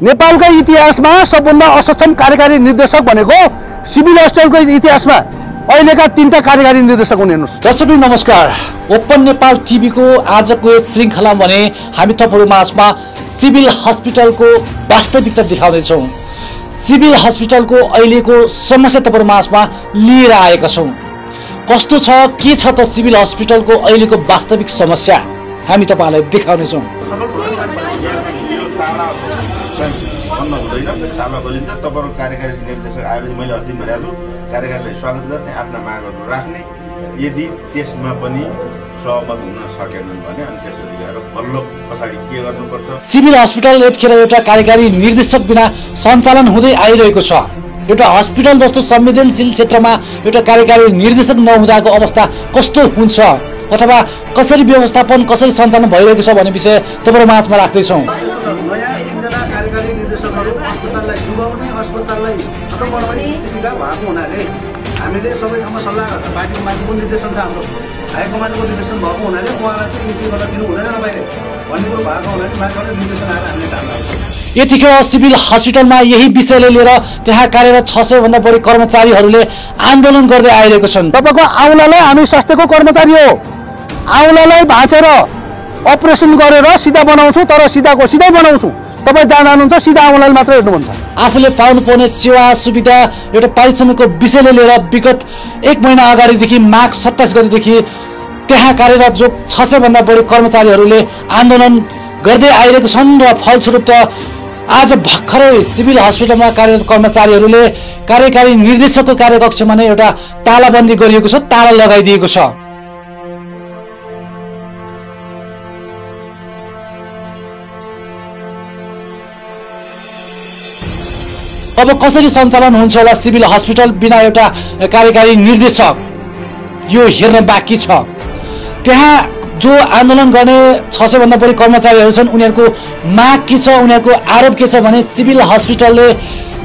नेपालकै इतिहासमा सबभन्दा असक्षम कार्यकारी निर्देशक भनेको सिभिल हस्पिटलको इतिहासमा अहिलेका 3टा कार्यकारी निर्देशक हुन्। हेर्नुस् दर्शकहरू नमस्कार। ओपन नेपाल टिभीको आजको यस श्रृङ्खला भने हामी तपाईहरु माझमा सिभिल हस्पिटलको वास्तविकता देखाउँदैछौँ। सिभिल हस्पिटलको अहिलेको समस्या तपाईहरु माझमा लिएर आएका छौँ। कस्तो छ, के छ त सिभिल हस्पिटलको अहिलेको वास्तविक समस्या हामी तपाईहरुलाई देखाउनेछौँ। ताला खोलिन्छ, तपाईहरु कार्यकारी निर्देशक आएपछि मैले अस्ति भनेको कार्यकारीलाई स्वागत गर्ने, आफ्ना मागहरू राख्ने, यदि त्यसमा पनि सहमत हुन सकेनन् भने अनि त्यसपछि गएर बल्ल पछाडि के गर्नुपर्छ। सिभिल हस्पिटल यतिखेर एउटा कार्यकारी निर्देशक बिना सञ्चालन हुँदै आइरहेको छ। एउटा हस्पिटल जस्तो संवेदनशील क्षेत्रमा एउटा कार्यकारी निर्देशक नहुँदाको अवस्था कस्तो हुन्छ अथवा कसरी व्यवस्थापन कसरी सञ्चालन भइरहेको छ भन्ने विषय तपाईहरु माझमा राख्दैछौँ। अस्पताललाई खतम बनाउने स्थितिका भएको हुनाले हामीले सबै ठाउँमा सल्लाह गर्दा पार्टीको माथिको निर्देशन छ, हाम्रो हाइकमान्डको निर्देशन भएको हुनाले उहाँलाई चाहिँ इन्ट्री गर्न दिनु हुँदैन बाहिर भन्ने कुरो भएको हुनाले माथिबाट निर्देशन आएर हामीले काम गर्छौँ। यतिखेर सिभिल हस्पिटलमा यही विषयले लिएर त्यहाँ कार्यरत 600 भन्दा बढी कर्मचारीहरूले आन्दोलन गर्दै आइरहेका छन्। तपाईको आउलालाई हामी स्वास्थ्यको कर्मचारी हो, आउलालाई भाँचेर अपरेसन गरेर सिधा बनाउँछु, तर सिधाको सिधै बनाउँछु। तपाईँ जहाँ जानुहुन्छ सिधा आउलालाई मात्र हेर्नुहुन्छ। आफूले पाउनुपर्ने सेवा सुविधा एउटा पारिश्रमिकको विषयले लिएर विगत 1 महिना अगाडिदेखि माघ 27 गतेदेखि त्यहाँ कार्यरत जो 600 भन्दा बढी कर्मचारीहरूले आन्दोलन गर्दै आइरहेको छन् र फलस्वरूप त आज भर्खरै सिभिल हस्पिटलमा कार्यरत कर्मचारीहरूले कार्यकारी निर्देशकको कार्यकक्षमा नै एउटा तालाबन्दी गरिएको छ, ताला लगाइदिएको छ। अब कसरी सञ्चालन हुन्छ होला सिभिल हस्पिटल बिना एउटा कार्यकारी निर्देशक, यो हेर्न बाँकी छ। त्यहाँ जो आन्दोलन गर्ने 600 भन्दा बढी कर्मचारीहरू छन्, उनीहरूको माग के छ, उनीहरूको आरोप के छ भने सिभिल हस्पिटलले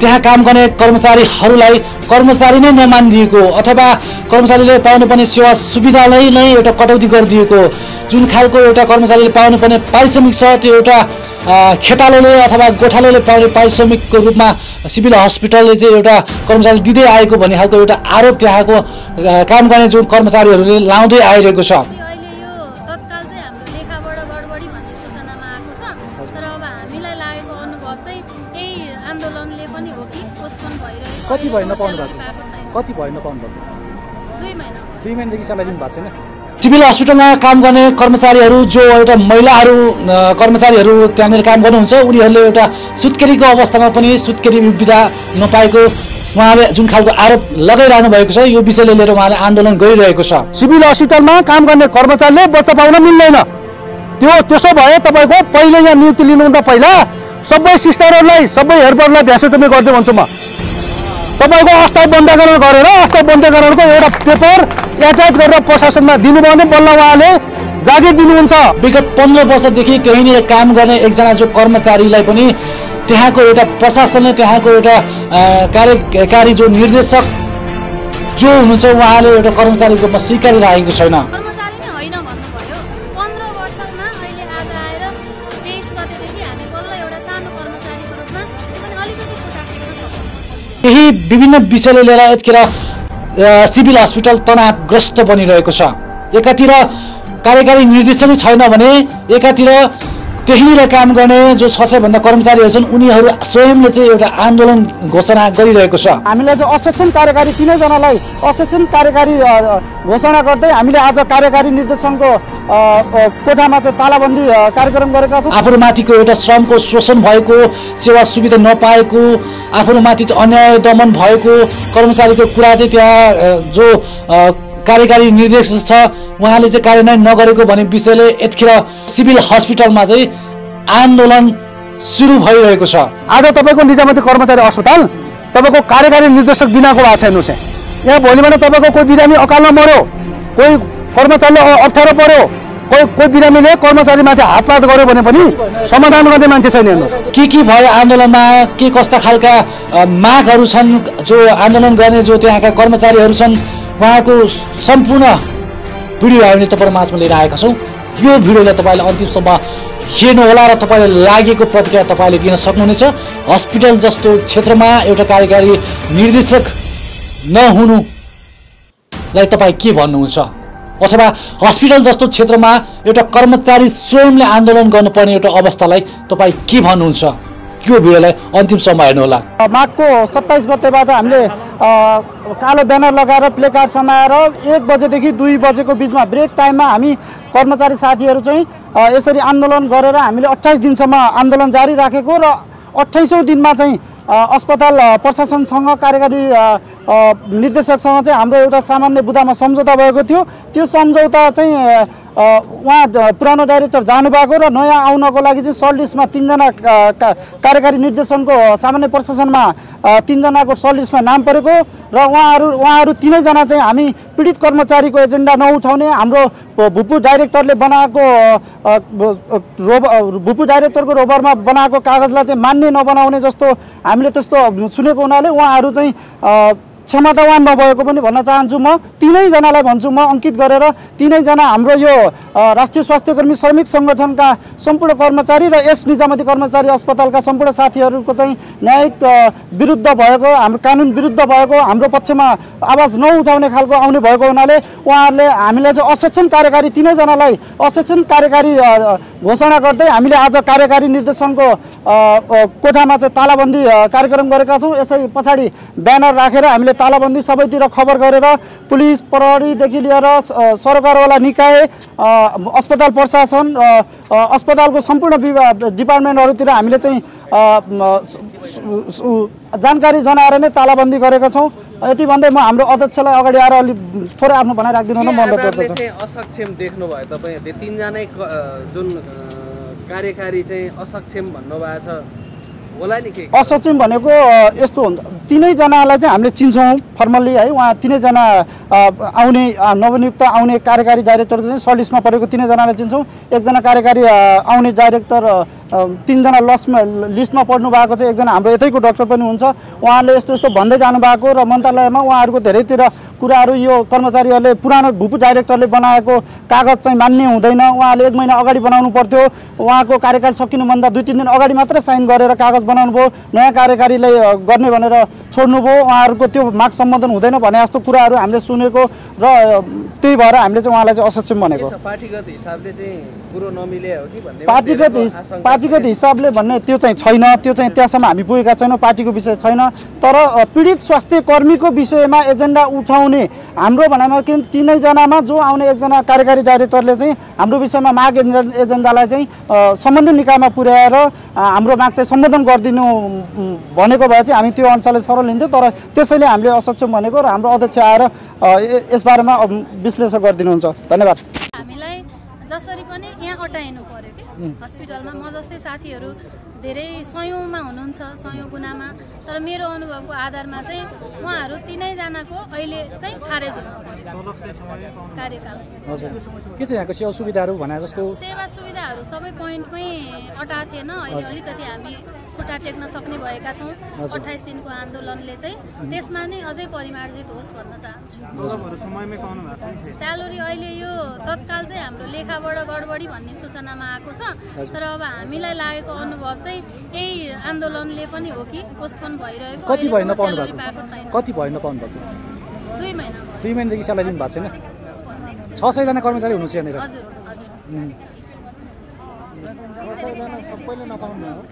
त्यहाँ काम गर्ने कर्मचारीहरूलाई कर्मचारी नै नमानिदिएको अथवा कर्मचारीले पाउनुपर्ने सेवा सुविधालाई नै एउटा कटौती गरिदिएको, जुन खालको एउटा कर्मचारीले पाउनुपर्ने पारिश्रमिक छ त्यो एउटा खेतालोले अथवा गोठालोले पाउने पारिश्रमिकको रूपमा सिभिल हस्पिटलले चाहिँ एउटा कर्मचारी दिँदै आएको भन्ने खालको एउटा आरोप त्यहाँको काम गर्ने जुन कर्मचारीहरूले लाउँदै आइरहेको छ। कति भयो नपाउनु भएको? 2 महिनादेखि सल्लाह दिनु भएको छैन। सिभिल हस्पिटलमा काम गर्ने कर्मचारीहरू जो एउटा महिलाहरू कर्मचारीहरू त्यहाँनिर काम गर्नुहुन्छ, उनीहरूले एउटा सुत्केरीको अवस्थामा पनि सुत्केरी विधा नपाएको उहाँले जुन खालको आरोप लगाइरहनु भएको छ, यो विषयले लिएर उहाँले आन्दोलन गरिरहेको छ। सिभिल हस्पिटलमा काम गर्ने कर्मचारीले बच्चा पाउन मिल्दैन। त्यसो भए तपाईँको पहिले यहाँ नियुक्ति लिनुभन्दा पहिला सबै सिस्टरहरूलाई सबै हेल्परलाई भ्यासेटोमी गरिदियो भन्छु म। तपाईँको अस्थायी बन्दाकरण गरेर अस्थायी बन्दाकरणको एउटा पेपर एट्याच गरेर प्रशासनमा दिनुभयो भने बल्ल उहाँले जागिर दिनुहुन्छ। विगत 15 वर्षदेखि त्यहीँनिर काम गर्ने एकजना जो कर्मचारीलाई पनि त्यहाँको एउटा प्रशासनले त्यहाँको एउटा कार्यकारी जो निर्देशक जो हुनुहुन्छ उहाँले एउटा कर्मचारीको रूपमा स्वीकारिरहेको छैन। यही विभिन्न विषयले लिएर यतिखेर सिभिल हस्पिटल तनावग्रस्त बनिरहेको छ। एकातिर कार्यकारी निर्देशक छैन भने एकातिर त्यहीँनिर काम गर्ने जो 600 भन्दा कर्मचारीहरू छन् उनीहरू स्वयंले चाहिँ एउटा आन्दोलन घोषणा गरिरहेको छ। हामीले जो असक्षम कार्यकारी 3 जनालाई असक्षम कार्यकारी घोषणा गर्दै हामीले आज कार्यकारी निर्देशकको कोठामा चाहिँ तालाबन्दी कार्यक्रम गरेका छौँ। आफूमाथिको एउटा श्रमको शोषण भएको, सेवा सुविधा नपाएको, आफूमाथि अन्याय दमन भएको कर्मचारीको कुरा चाहिँ त्यहाँ जो कार्यकारी निर्देशक छ उहाँले चाहिँ कार्यान्वयन नगरेको भन्ने विषयले यतिखेर सिभिल हस्पिटलमा चाहिँ आन्दोलन सुरु भइरहेको छ। आज तपाईँको निजामती कर्मचारी अस्पताल तपाईँको कार्यकारी निर्देशक बिनाको भएको छ। हेर्नुहोस् यहाँ भोलि भने तपाईँको कोही बिरामी अकालमा मर्यो, कोही कर्मचारीले अप्ठ्यारो पर्यो, कोही बिरामीले कर्मचारीमाथि हातपात गर्यो भने पनि समाधान गर्ने मान्छे छैन। हेर्नुहोस् के भयो आन्दोलनमा, के कस्ता खालका मागहरू छन् जो आन्दोलन गर्ने जो त्यहाँका कर्मचारीहरू छन् उहाँको सम्पूर्ण भिडियो हामीले तपाईहरु माझमा लिएर आएका छौँ। यो भिडियोलाई तपाईले अन्तिमसम्म हेर्नुहोला र तपाईँले लागेको प्रतिक्रिया तपाईँले दिन सक्नुहुनेछ। हस्पिटल जस्तो क्षेत्रमा एउटा कार्यकारी निर्देशक नहुनुलाई तपाईँ के भन्नुहुन्छ, अथवा हस्पिटल जस्तो क्षेत्रमा एउटा कर्मचारी स्वयंले आन्दोलन गर्नुपर्ने एउटा अवस्थालाई तपाईँ के भन्नुहुन्छ? यो भिडियोलाई अन्तिमसम्म हेर्नुहोला। माघको 27 गतेबाट हामीले कालो ब्यानर लगाएर प्ले कार्ड समाएर 1 बजेदेखि 2 बजेको बिचमा ब्रेक टाइममा हामी कर्मचारी साथीहरू चाहिँ यसरी आन्दोलन गरेर हामीले 28 दिनसम्म आन्दोलन जारी राखेको र 28औं दिनमा चाहिँ अस्पताल प्रशासनसँग कार्यकारी निर्देशकसँग चाहिँ हाम्रो एउटा सामान्य बुदामा सम्झौता भएको थियो। त्यो सम्झौता चाहिँ उहाँ पुरानो डाइरेक्टर जानुभएको र नयाँ आउनको लागि चाहिँ सर्ट लिस्टमा 3 जना कार्यकारी निर्देशनको सामान्य प्रशासनमा 3 जनाको सर्ट लिस्टमा नाम परेको र उहाँहरू 3 जना चाहिँ हामी पीडित कर्मचारीको एजेन्डा नउठाउने, हाम्रो भूपू डाइरेक्टरले बनाएको भूपू डाइरेक्टरको रोबरमा बनाएको कागजलाई चाहिँ मान्ने नबनाउने जस्तो हामीले त्यस्तो सुनेको हुनाले उहाँहरू चाहिँ क्षमतावान नभएको पनि भन्न चाहन्छु। म 3 जनालाई भन्छु, म अंकित गरेर 3 जना हाम्रो यो राष्ट्रिय स्वास्थ्य कर्मी श्रमिक संगठनका सम्पूर्ण कर्मचारी र यस निजामती कर्मचारी अस्पतालका सम्पूर्ण साथीहरूको चाहिँ न्यायिक विरुद्ध भएको, हाम्रो कानुन विरुद्ध भएको, हाम्रो पक्षमा आवाज नउठाउने खालको आउने भएको हुनाले उहाँहरूले हामीलाई चाहिँ असक्षम कार्यकारी 3 जनालाई असक्षम कार्यकारी घोषणा गर्दै हामीले आज कार्यकारी निर्देशनको कोठामा चाहिँ तालाबन्दी कार्यक्रम गरेका छौँ। यसै पछाडि ब्यानर राखेर हामीले तालाबन्दी सबैतिर खबर गरेर पुलिस प्रहरीदेखि लिएर सरकारवाला निकाय, अस्पताल प्रशासन, अस्पतालको सम्पूर्ण डिपार्टमेन्टहरूतिर हामीले चाहिँ जानकारी जनाएर नै तालाबन्दी गरेका छौँ। यति भन्दै म हाम्रो अध्यक्षलाई अगाडि आएर अलि थोरै आफ्नो भनाइ राखिदिनु न। असक्षम देख्नु भयो तपाईहरुले 3 जनै जुन कार्यकारी चाहिँ असक्षम भन्नुभएको छ होला नि के? असक्षम भनेको यस्तो हुन्छ, 3 जनालाई चाहिँ हामीले चिन्छौँ फर्मल्ली है। उहाँ 3 जना आउने नवनियुक्त आउने कार्यकारी डाइरेक्टर चाहिँ सर्ट लिस्टमा परेको 3 जनालाई चिन्छौँ। 1 जना कार्यकारी आउने डाइरेक्टर 3 जना लिस्टमा पढ्नु भएको चाहिँ 1 जना हाम्रो यतैको डाक्टर पनि हुन्छ। उहाँले यस्तो यस्तो भन्दै जानु भएको र मन्त्रालयमा उहाँहरूको धेरैतिर कुराहरू यो कर्मचारीहरूले पुरानो भूपू डाइरेक्टरले बनाएको कागज चाहिँ मान्ने हुँदैन, उहाँले 1 महिना अगाडि बनाउनु पर्थ्यो, उहाँको कार्यकाल सकिनुभन्दा 2-3 दिन अगाडि मात्र साइन गरेर कागज बनाउनु भयो, नयाँ कार्यकारीलाई गर्ने भनेर छोड्नुभयो, उहाँहरूको त्यो माग सम्बोधन हुँदैन भने जस्तो कुराहरू हामीले सुनेको र त्यही भएर हामीले चाहिँ उहाँलाई चाहिँ असक्षम भनेको। पार्टीगत हिसाबले चाहिँ पुरो नमिले हो कि भन्ने पार्टीगत हिसाबले भन्ने त्यो चाहिँ छैन, त्यो चाहिँ त्यहाँसम्म हामी पुगेका छैनौँ, पार्टीको विषय छैन। तर पीडित स्वास्थ्य कर्मीको विषयमा एजेन्डा उठाउने हाम्रो भनाइमा कि 3 जनामा जो आउने 1 जना कार्यकारी डाइरेक्टरले चाहिँ हाम्रो विषयमा माग एजेन्डालाई चाहिँ सम्बन्धित निकायमा पुर्याएर हाम्रो माग चाहिँ सम्बोधन गरिदिनु भनेको भए चाहिँ हामी त्यो अनुसारले सरल लिन्थ्यौँ। तर त्यसैले हामीले असक्षम भनेको र हाम्रो अध्यक्ष आएर यसबारेमा विश्लेषण गरिदिनुहुन्छ। धन्यवाद। हामीलाई जसरी पनि यहाँ अटाइनु पर्यो कि हस्पिटलमा म जस्तै साथीहरू धेरै सयौँमा हुनुहुन्छ, सयौँ गुणामा, तर मेरो अनुभवको आधारमा चाहिँ उहाँहरू 3 जनाको अहिले चाहिँ खारेज हुनु पर्यो कार्यकाल। हजुर, के चाहिँ यहाँको सेवा सुविधाहरू भने जस्तो? सेवा सुविधाहरू सबै पोइन्टमै अटाएको थिएन। अहिले अलिकति हामी खुट्टा टेक्न सक्ने भएका छौँ। 28 दिनको आन्दोलनले चाहिँ त्यसमा नै अझै परिमार्जित होस् भन्न चाहन्छु। स्यालेरी अहिले यो तत्काल चाहिँ हाम्रो लेखाबाट गडबडी भन्ने सूचनामा आएको छ, तर अब हामीलाई लागेको अनुभव चाहिँ यही आन्दोलनले पनि हो कि पोस्टपोन भइरहेको। कति भयो नपाउनु भएको? कति भयो नपाउनु भएको? 2 महिना। 2 महिनादेखि स्यालेरी लिनु भएको छैन? 600 जना कर्मचारी हुनुहुन्छ यहाँनिर? हजुर हजुर।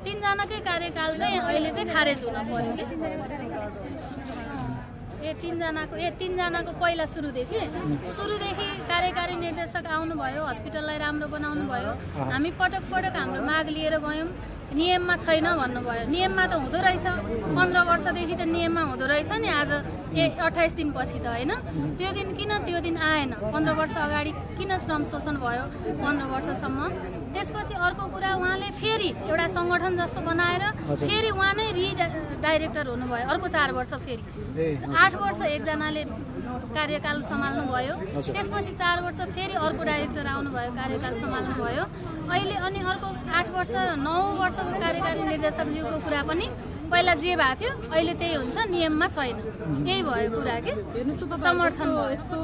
3 जनाकै कार्यकाल चाहिँ अहिले चाहिँ खारेज हुन पर्यो कि। 3 जनाको पहिला सुरुदेखि कार्यकारी निर्देशक आउनुभयो, हस्पिटललाई राम्रो बनाउनु भयो। हामी पटक हाम्रो माग लिएर गयौँ, नियममा छैन भन्नुभयो। नियममा त हुँदो रहेछ, 15 वर्षदेखि त नियममा हुँदो रहेछ नि। आज 28 दिनपछि त होइन, त्यो दिन किन त्यो दिन आएन? 15 वर्ष अगाडि किन श्रम शोषण भयो 15 वर्षसम्म? त्यसपछि अर्को कुरा, उहाँले फेरि एउटा सङ्गठन जस्तो बनाएर फेरि उहाँ नै डाइरेक्टर हुनुभयो। अर्को 4 वर्ष फेरि 8 वर्ष 1 जनाले कार्यकाल सम्हाल्नु भयो। त्यसपछि 4 वर्ष फेरि अर्को डाइरेक्टर आउनुभयो, कार्यकाल सम्हाल्नु भयो। अहिले अनि अर्को 8 वर्ष 9 वर्षको कार्यकारी निर्देशकज्यूको कुरा पनि पहिला जे भएको थियो अहिले त्यही हुन्छ, नियममा छैन। यही भयो कुरा के समर्थन यस्तो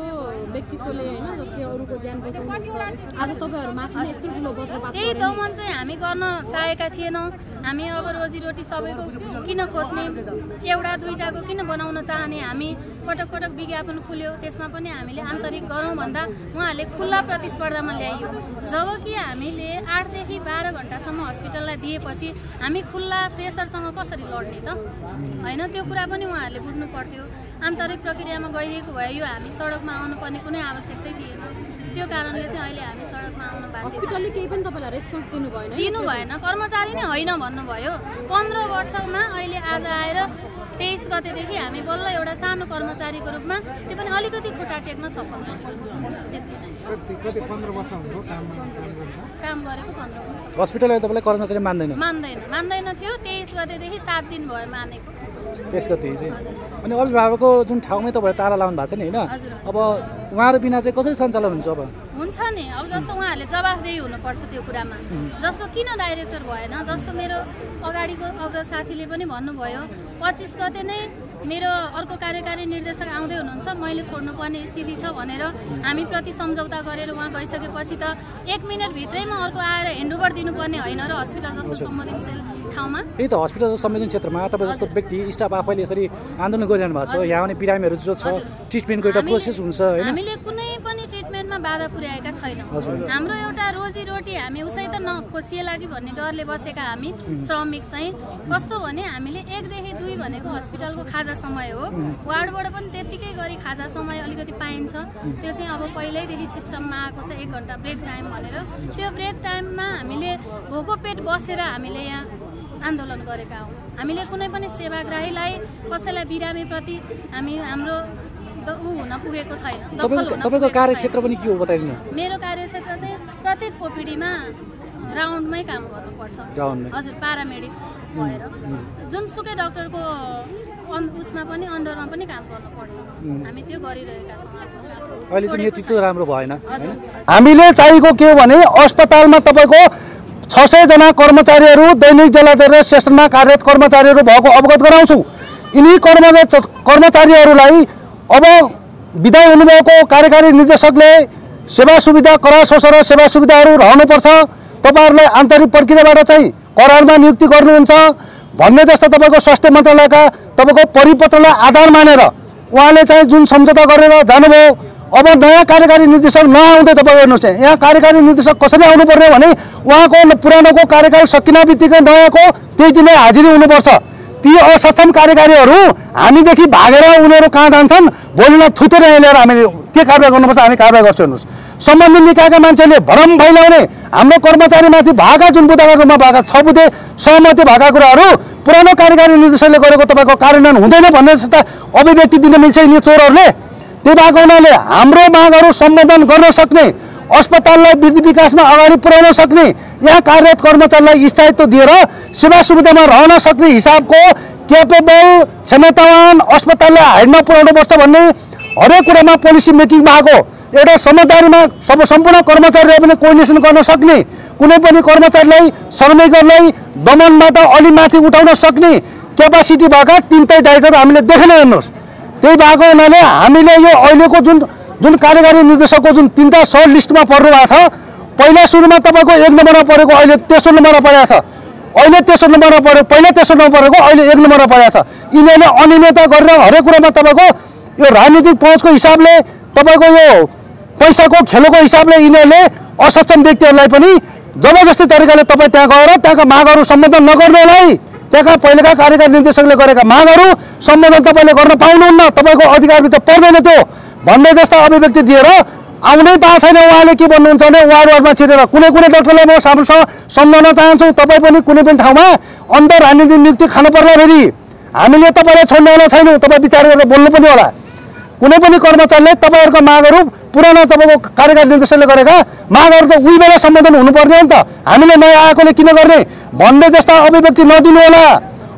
व्यक्तित्वले हैन जसले अरूको ज्यान बचाउनुहुन्छ आज तपाईहरुमाथि यत्रो ठुलो वज्रपात त्यही दमन चाहिँ हामी गर्न चाहेका थिएनौँ। हामी अब रोजीरोटी सबैको किन खोज्ने, एउटा दुईटाको किन बनाउन चाहने। हामी पटक पटक विज्ञापन खुल्यो, त्यसमा पनि हामीले आन्तरिक गरौँ भन्दा उहाँहरूले खुल्ला प्रतिस्पर्धामा ल्याइयो। जबकि हामीले 8 देखि 12 घण्टासम्म हस्पिटललाई दिएपछि हामी खुल्ला प्रेसरसँग कसरी लड्ने त हैन? त्यो कुरा पनि उहाँहरूले बुझ्नु पर्थ्यो। आन्तरिक प्रक्रियामा गइरहेको भए यो हामी सडकमा आउनुपर्ने कुनै आवश्यकतै थिएन। त्यो कारणले चाहिँ अहिले हामी सडकमा आउन बाध्य। हस्पिटलले केही पनि तपाईलाई रेस्पोन्स दिनु भएन, कर्मचारी नै होइन भन्नुभयो। 15 वर्षमा अहिले आज आएर 23 गतेदेखि हामी बल्ल एउटा सानो कर्मचारीको रूपमा, त्यो पनि अलिकति खुट्टा टेक्न सफल भयौँ। त्यति नै। कति 15 वर्ष भयो काम गरेको 15 वर्ष। हस्पिटलले तपाईँलाई कर्मचारी मान्दैन थियो। 23 गतेदेखि 7 दिन भयो मानेको। त्यस गते चाहिँ अनि अभिभावकको जुन ठाउँमै तपाईहरु ताला लाउनु भएको छ नि हैन, अब उहाँहरु बिना चाहिँ कसरी सञ्चालन हुन्छ? अब हुन्छ नि, अब जस्तो उहाँहरूले जवाफदेही हुनुपर्छ त्यो कुरामा। जस्तो किन डाइरेक्टर भएन, जस्तो मेरो अगाडिको अग्र साथीले पनि भन्नुभयो 25 गते नै मेरो अर्को कार्यकारी निर्देशक आउँदै हुनुहुन्छ, मैले छोड्नुपर्ने स्थिति छ भनेर हामी प्रति सम्झौता गरेर उहाँ गइसकेपछि त 1 मिनेट भित्रैमा अर्को आएर ह्यान्डओभर दिनुपर्ने होइन र हस्पिटल जस्तो संवेदनशील ठाउँमा। त्यही त हस्पिटल जस्तो संवेदनशील क्षेत्रमा तपाईँ जस्तो व्यक्ति स्टाफ आफैले यसरी आन्दोलन गरिरहनु भएको छ। यहाँ आउने बिरामीहरू जो छ ट्रिटमेन्टको एउटा प्रोसेस हुन्छ हैन, हामीले कुनै पनि ट्रिटमेन्टमा बाधा पुर्याएका छैनौँ। हाम्रो एउटा रोजीरोटी हामी उसै त नखोसिएला कि भन्ने डरले बसेका हामी श्रमिक चाहिँ कस्तो भने हामीले 1 देखि 2 भनेको हस्पिटलको खाजा समय हो। वार्डबाट पनि त्यतिकै गरी खाजा समय अलिकति पाइन्छ। त्यो चाहिँ अब पहिल्यैदेखि सिस्टममा आएको छ 1 घण्टा ब्रेक टाइम भनेर। त्यो ब्रेक टाइममा हामीले भोको पेट बसेर हामीले यहाँ आन्दोलन गरेका हौँ। हामीले कुनै पनि सेवाग्राहीलाई कसैलाई बिरामीप्रति हाम्रो हुन पुगेको छैन। तपाईको कार्यक्षेत्र पनि के हो बताइदिनु? मेरो कार्यक्षेत्र चाहिँ प्रत्येक ओपिडीमा राउन्डमै काम गर्नुपर्छ। हजुर, प्यारामेडिक्स भएर जुनसुकै डाक्टरको उसमा पनि अन्डरमा पनि काम गर्नुपर्छ। हामी त्यो गरिरहेका छौँ। अहिले चाहिँ नेतृत्व राम्रो भएन। हामीले चाहिएको के हो भने अस्पतालमा तपाईँको 600 जना कर्मचारीहरू दैनिक जलाधार सेसनमा कार्यरत कर्मचारीहरू भएको अवगत गराउँछु। यिनी कर्मचारीहरूलाई अब विदाय हुनुभएको कार्यकारी निर्देशकले सेवा सुविधा करार सोसर सेवा सुविधाहरू रहनुपर्छ, तपाईँहरूलाई आन्तरिक प्रक्रियाबाट चाहिँ करारमा नियुक्ति गर्नुहुन्छ भन्ने जस्तो तपाईँको स्वास्थ्य मन्त्रालयका तपाईँको परिपत्रलाई आधार मानेर उहाँले चाहिँ जुन सम्झौता गरेर जानुभयो। अब नयाँ कार्यकारी निर्देशक नआउँदै तपाईँ हेर्नुहोस्, यहाँ कार्यकारी निर्देशक कसरी आउनुपर्ने भने उहाँको पुरानोको कार्यकाल सकिने बित्तिकै नयाँको त्यही दिनै हाजिरी हुनुपर्छ। ती असक्षम कार्यकारीहरू हामीदेखि भागेर उनीहरू कहाँ जान्छन्, भोलिलाई थुतेर ल्याएर हामीले के कारवाही गर्नुपर्छ हामी कारवाही गर्छौँ। हेर्नुहोस्, सम्बन्धित निकायका मान्छेले भरम फैलाउने हाम्रो कर्मचारीमाथि भएका जुन बुदाका रूपमा भएका 6 बुधे सहमति भएका कुराहरू पुरानो कार्यकारी निर्देशकले गरेको तपाईँको कार्यान्वयन हुँदैन भन्ने जस्ता अभिव्यक्ति दिन मिल्छ यिनी चोरहरूले। त्यही भएको हुनाले हाम्रो मागहरू सम्बोधन गर्न सक्ने, अस्पताललाई वृद्धि विकासमा अगाडि पुर्याउन सक्ने, यहाँ कार्यरत कर्मचारीलाई स्थायित्व दिएर सेवा सुविधामा रहन सक्ने हिसाबको क्यापेबल क्षमतावान अस्पताललाई हाइडमा पुर्याउनुपर्छ भन्ने हरेक कुरामा पोलिसी मेकिङ भएको एउटा समझदारीमा सम्पूर्ण कर्मचारीलाई पनि कोर्डिनेसन गर्न सक्ने, कुनै पनि कर्मचारीलाई श्रमिकहरूलाई दमनबाट अलि माथि उठाउन सक्ने क्यापासिटी भएका 3 डाइरेक्टर हामीले देखेन। हेर्नुहोस्, त्यही भएको हुनाले हामीले यो अहिलेको जुन कार्यकारी निर्देशकको जुन 3टा सर्ट लिस्टमा पर्नु भएको छ, पहिला सुरुमा तपाईँको 1 नम्बरमा परेको अहिले 3रो नम्बरमा परेको छ, अहिले 3रो नम्बरमा पऱ्यो, पहिला 3रो नम्बर परेको अहिले 1 नम्बरमा परेको छ। यिनीहरूले अनियमितता गरेर हरेक कुरामा तपाईँको यो राजनीतिक पहुँचको हिसाबले तपाईँको यो पैसाको खेलको हिसाबले यिनीहरूले असक्षम व्यक्तिहरूलाई पनि जबरजस्ती तरिकाले तपाईँ त्यहाँ गएर त्यहाँका मागहरू सम्बोधन नगर्नेलाई त्यहाँका पहिलेका कार्यकारी निर्देशकले गरेका मागहरू सम्बोधन तपाईँले गर्न पाउनुहुन्न, तपाईँको अधिकारभित्र पर्दैन त्यो भन्ने जस्ता अभिव्यक्ति दिएर आउनै पाएको छैन। उहाँले के भन्नुहुन्छ भने वार्डमा छिरेर कुनै डाक्टरलाई म सामूसँग सम्झाउन चाहन्छु, तपाईँ पनि कुनै पनि ठाउँमा अन्तर राजनीतिक नियुक्ति खानु पर्ला फेरि हामीले तपाईँलाई छोड्नेवाला छैनौँ। तपाईँ विचार गरेर बोल्नु पनि होला। कुनै पनि कर्मचारीले तपाईँहरूको मागहरू पुरानो तपाईँको कार्यकारी निर्देशकले गरेका मागहरू त उही बेला सम्बोधन हुनुपर्ने हो नि त, हामीले नयाँ आएकोले किन गर्ने भन्ने जस्ता अभिव्यक्ति नदिनु होला।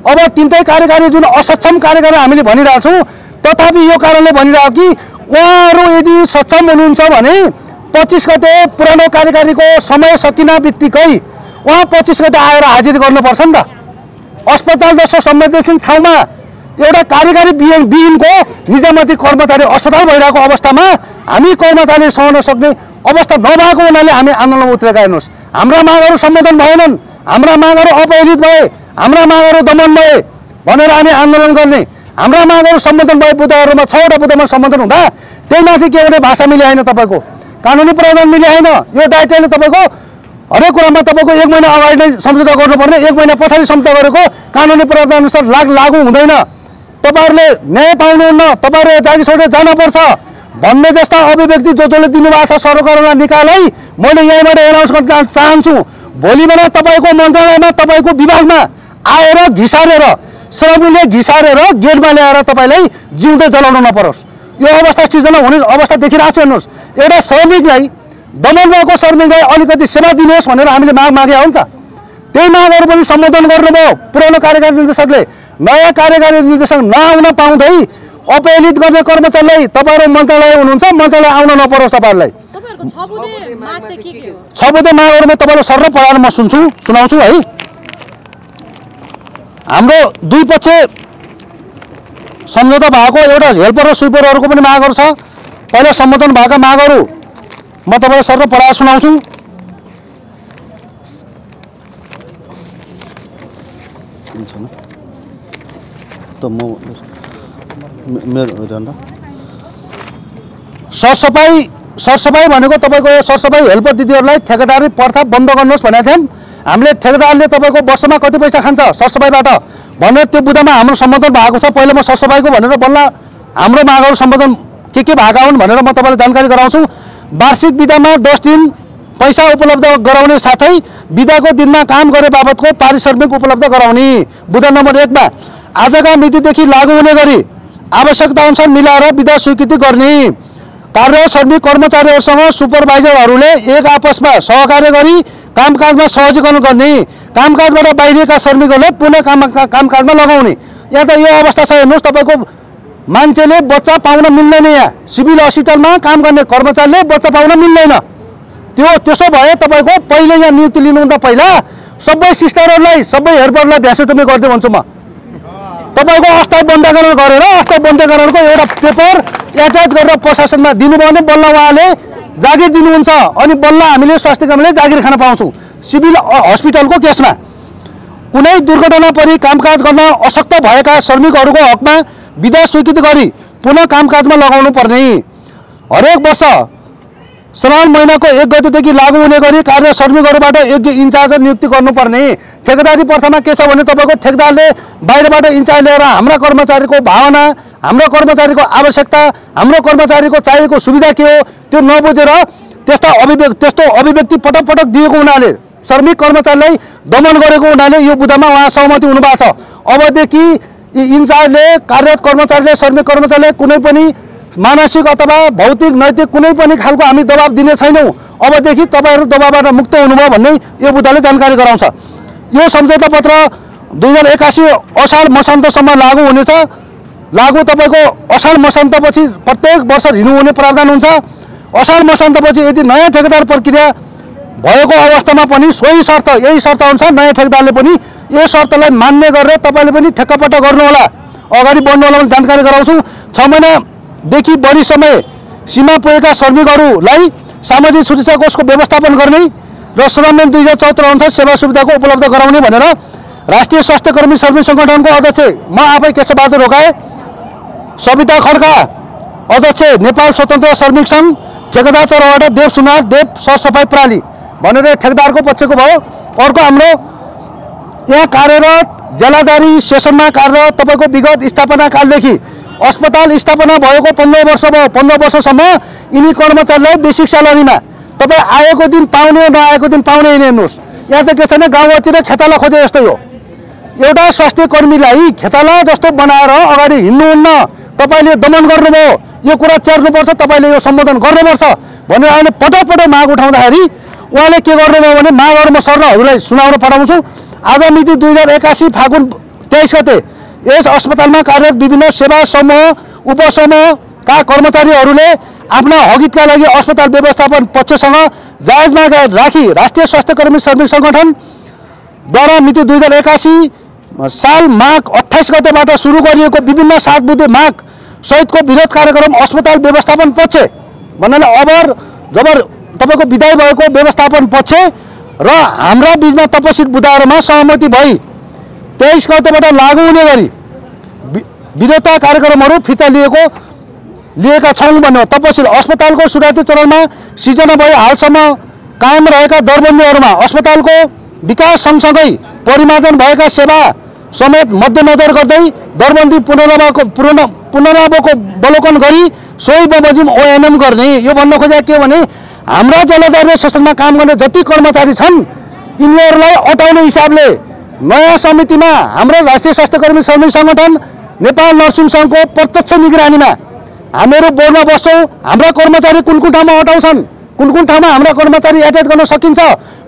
अब 3टै कार्यकारी जुन असक्षम कार्यकारी हामीले भनिरहेको छौँ, तथापि यो कारणले भनिरहेको कि उहाँहरू यदि सक्षम हुनुहुन्छ भने 25 गते पुरानो कार्यकारीको समय सकिन बित्तिकै उहाँ 25 गते आएर हाजिरी गर्नुपर्छ नि त। अस्पताल जस्तो संवेदनशील ठाउँमा एउटा कार्यकारी विहीनको निजामती कर्मचारी अस्पताल भइरहेको अवस्थामा हामी कर्मचारी सहन सक्ने अवस्था नभएको हुनाले हामी आन्दोलनमा उत्रेका हेर्नुहोस्। हाम्रा मागहरू सम्बोधन भएनन्, हाम्रा मागहरू अपहेलित भए, हाम्रा मागहरू दमन भए भनेर हामी आन्दोलन गर्ने। हाम्रा मागहरू सम्बोधन भए बुदाहरूमा 6वटा बुदामा सम्बोधन हुँदा त्यही माथि के एउटा भाषा मिलाएन, तपाईँको कानुनी प्रावधान मिलाएन। यो डाइटले तपाईँको हरेक कुरामा तपाईँको 1 महिना अगाडि नै सम्झौता गर्नुपर्ने, 1 महिना पछाडि सम्झौता गरेको कानुनी प्रावधान अनुसार लागू हुँदैन। तपाईँहरूले न्याय पाउनुहुन्न, तपाईँहरू जागी छोडेर जानुपर्छ भन्ने जस्ता अभिव्यक्ति जसले दिनुभएको छ सरकारवाला निकायलाई मैले यहीँबाट एनाउन्स गर्न चाहन्छु। भोलि बेला तपाईँको मन्त्रालयमा तपाईँको विभागमा आएर घिसारेर श्रमिकले घिसारेर गेटमा ल्याएर तपाईँलाई जिउँदै जलाउन नपरोस्। यो अवस्था सिर्जना हुने अवस्था देखिरहेको छ। हेर्नुहोस्, एउटा श्रमिकलाई दमन भएको श्रमिकलाई अलिकति सेवा दिनुहोस् भनेर हामीले माग मागे हो नि त। त्यही मागहरू पनि सम्बोधन गर्नुभयो पुरानो कार्यकारी निर्देशकले। नयाँ कार्यकारी निर्देशक नआउन पाउँदै अपहेलित गर्ने कर्मचारीलाई तपाईँहरू मन्त्रालय हुनुहुन्छ, मन्त्रालय आउन नपरोस्। तपाईँहरूलाई 6 बुँदे मागहरूमा तपाईँहरू सर्व पढाएर म सुनाउँछु है। हाम्रो दुई पक्ष सम्झौता भएको एउटा हेल्पर र स्विपरहरूको पनि मागहरू छ। पहिला सम्बोधन भएका मागहरू म तपाईँलाई सर्व पढाएर सुनाउँछु। सरसफाई भनेको तपाईँको सरसफाई हेल्पर दिदीहरूलाई ठेकेदारी प्रथा बन्द गर्नुहोस् भनेको थियौँ हामीले। ठेकेदारले तपाईँको वर्षमा कति पैसा खान्छ सरसफाईबाट भनेर त्यो बुदामा हाम्रो सम्बोधन भएको छ। पहिला म सरसफाईको भनेर बल्ल हाम्रो मागहरू सम्बोधन के भएका हुन् भनेर म तपाईँलाई जानकारी गराउँछु। वार्षिक बिदामा 10 दिन पैसा उपलब्ध गराउने साथै बिदाको दिनमा काम गरे बाबतको पारिश्रमिक उपलब्ध गराउने। बुदा नम्बर 1 मा आजका मितिदेखि लागू हुने गरी आवश्यकता अनुसार मिलाएर बिदा स्वीकृति गर्ने। कार्य श्रमिक कर्मचारीहरूसँग सुपरभाइजरहरूले एक आपसमा सहकार्य गरी कामकाजमा सहजीकरण गर्ने। कामकाजबाट बाहिरिएका श्रमिकहरूलाई पुनः कामकाजमा लगाउने। यहाँ त यो अवस्था छ। हेर्नुहोस्, तपाईँको मान्छेले बच्चा पाउन मिल्दैन। यहाँ सिभिल हस्पिटलमा काम गर्ने कर्मचारीले बच्चा पाउन मिल्दैन। त्यसो भए तपाईँको पहिले यहाँ नियुक्ति लिनुभन्दा पहिला सबै सिस्टरहरूलाई सबै हेल्परलाई भ्यासेटोमी गरिदियो भन्छु म। तपाईँको अस्थायी बन्दाकरण गरेर अस्थायी बन्दाकरणको एउटा पेपर एट्याच गरेर प्रशासनमा दिनुभयो भने बल्ल उहाँले जागिर दिनुहुन्छ अनि बल्ल हामीले स्वास्थ्य कर्मीले जागिर खान पाउँछौँ। सिभिल हस्पिटलको केसमा कुनै दुर्घटना परि कामकाज गर्न अशक्त भएका श्रमिकहरूको हकमा बिदा स्वीकृति गरी पुनः कामकाजमा लगाउनु पर्ने। हरेक वर्ष श्रावण महिनाको 1 गतेदेखि लागू हुने गरी कार्य श्रमिकहरूबाट योग्य इन्चार्ज नियुक्ति गर्नुपर्ने। ठेकेदारी प्रथामा के छ भने तपाईँको ठेकेदारले बाहिरबाट इन्चार्ज लिएर हाम्रा कर्मचारीको भावना, हाम्रो कर्मचारीको आवश्यकता, हाम्रो कर्मचारीको चाहिएको सुविधा के हो त्यो नबुझेर त्यस्तो अभिव्यक्ति पटक पटक दिएको हुनाले श्रमिक कर्मचारीलाई दमन गरेको हुनाले यो बुदामा उहाँ सहमति हुनुभएको छ। अबदेखि इन्चार्जले कार्यरत कर्मचारीले श्रमिक कर्मचारीले कुनै पनि मानसिक अथवा भौतिक नैतिक कुनै पनि खालको हामी दबाब दिने छैनौँ। अबदेखि तपाईँहरू दबाबबाट मुक्त हुनुभयो भन्ने यो बुदाले जानकारी गराउँछ। यो सम्झौता पत्र 2081 असार मसान्तसम्म लागू हुनेछ। लागू तपाईँको असार मसान्तपछि प्रत्येक वर्ष रिन्यू हुने प्रावधान हुन्छ। असार मसान्तपछि यदि नयाँ ठेकेदार प्रक्रिया भएको अवस्थामा पनि सोही शर्त यही शर्त अनुसार नयाँ ठेकेदारले पनि यो शर्तलाई मान्य गरेर तपाईँले पनि ठेक्कापट्टा गर्नुहोला, अगाडि बढ्नुहोला भन्ने जानकारी गराउँछु। 6 महिनादेखि बढी समय सीमा पुगेका श्रमिकहरूलाई सामाजिक सुरक्षा कोषको व्यवस्थापन गर्ने र श्रम ऐन 2074 अनुसार सेवा सुविधाको उपलब्ध गराउने भनेर राष्ट्रिय स्वास्थ्य कर्मी श्रमिक सङ्गठनको अध्यक्ष म आफै केशबहादुर रोकाए, सविता खड्का अध्यक्ष नेपाल स्वतन्त्र श्रमिक सङ्घ, ठेकेदार तर्फबाट देव सुनार देव सरसफाई प्रणाली भनेर ठेकेदारको पक्षको भयो। अर्को हाम्रो यहाँ कार्यरत जलाधारी सेसनमा कार्यरत तपाईँको विगत स्थापना कालदेखि अस्पताल स्थापना भएको 15 वर्ष भयो। 15 वर्षसम्म यिनी कर्मचारीलाई बेसिक स्यालेरीमा तपाईँ आएको दिन पाउने नआएको दिन पाउने हेर्नुहोस्। यहाँ त के छैन, गाउँतिर खेताला खोजे जस्तै हो। एउटा स्वास्थ्य कर्मीलाई खेताला जस्तो बनाएर अगाडि हिँड्नुहुन्न, तपाईँले दमन गर्नुभयो। यो कुरा च्यार्नुपर्छ, तपाईँले यो सम्बोधन गर्नुपर्छ भनेर अहिले पटक पटक माग उठाउँदाखेरि उहाँले के गर्नुभयो भने मागहरू म सरहरूलाई सुनाउन पठाउँछु। आज मिति 2081 फागुन 23 गते यस अस्पतालमा कार्यरत विभिन्न सेवा समूह उपसमूहका कर्मचारीहरूले आफ्ना हकितका लागि अस्पताल व्यवस्थापन पक्षसँग जायज माग राखी राष्ट्रिय स्वास्थ्य कर्मी श्रमिक सङ्गठनद्वारा मिति 2081 साल माघ 28 गतेबाट सुरु गरिएको विभिन्न सात बुँदे माघ सहितको विरोध कार्यक्रम अस्पताल व्यवस्थापन पक्ष भन्नाले अब जब तपाईको विदाय भएको व्यवस्थापन पक्ष र हाम्रा बीचमा तपसिल बुदाहरूमा सहमति भई 23 गतेबाट लागू हुने गरी विरोध कार्यक्रमहरू फिर्ता लिएका छौँ भन्ने तपसिल अस्पतालको सुरुवाती चरणमा सिर्जना भई हालसम्म कायम रहेका दरबन्दीहरूमा अस्पतालको विकास सँगसँगै परिमार्जन भएका सेवा समेत मध्यनजर गर्दै दरबन्दी पुनरावलोकन गरी सोही बमोजिम ओएनएम गर्ने। यो भन्न खोजेको के भने हाम्रा जलधारी संस्थानमा काम गर्ने जति कर्मचारी छन् यिनीहरूलाई अटाउने हिसाबले नयाँ समितिमा हाम्रो राष्ट्रिय स्वास्थ्यकर्मी श्रमिक सङ्गठन नेपाल नर्सिङ सङ्घको प्रत्यक्ष निगरानीमा हामीहरू बोर्डमा बस्छौँ। हाम्रा कर्मचारी कुन कुन ठाउँमा अटाउँछन्, कुन कुन ठाउँमा हाम्रा कर्मचारी एट्याच गर्न सकिन्छ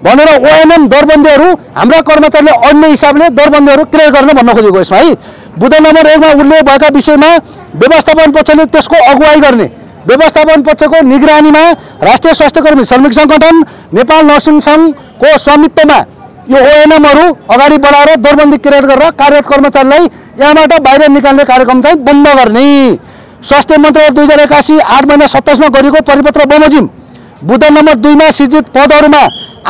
भनेर ओएनएम दरबन्दीहरू हाम्रा कर्मचारीले अन्य हिसाबले दरबन्दीहरू क्लियर गर्न भन्न खोजेको यसमा है। बुँदे नम्बर 1 मा उल्लेख भएका विषयमा व्यवस्थापन पक्षले त्यसको अगुवाई गर्ने, व्यवस्थापन पक्षको निगरानीमा राष्ट्रिय स्वास्थ्यकर्मी श्रमिक सङ्गठन नेपाल नर्सिङ सङ्घको स्वामित्वमा यो ओएनएमहरू अगाडि बढाएर दरबन्दी क्रिएट गरेर कार्यरत कर्मचारीलाई यहाँबाट बाहिर निकाल्ने कार्यक्रम चाहिँ बन्द गर्ने। स्वास्थ्य मन्त्रालय 2081 8 महिना 27 मा गरेको परिपत्र बमोजिम बुँदे नम्बर 2 मा सृजित पदहरूमा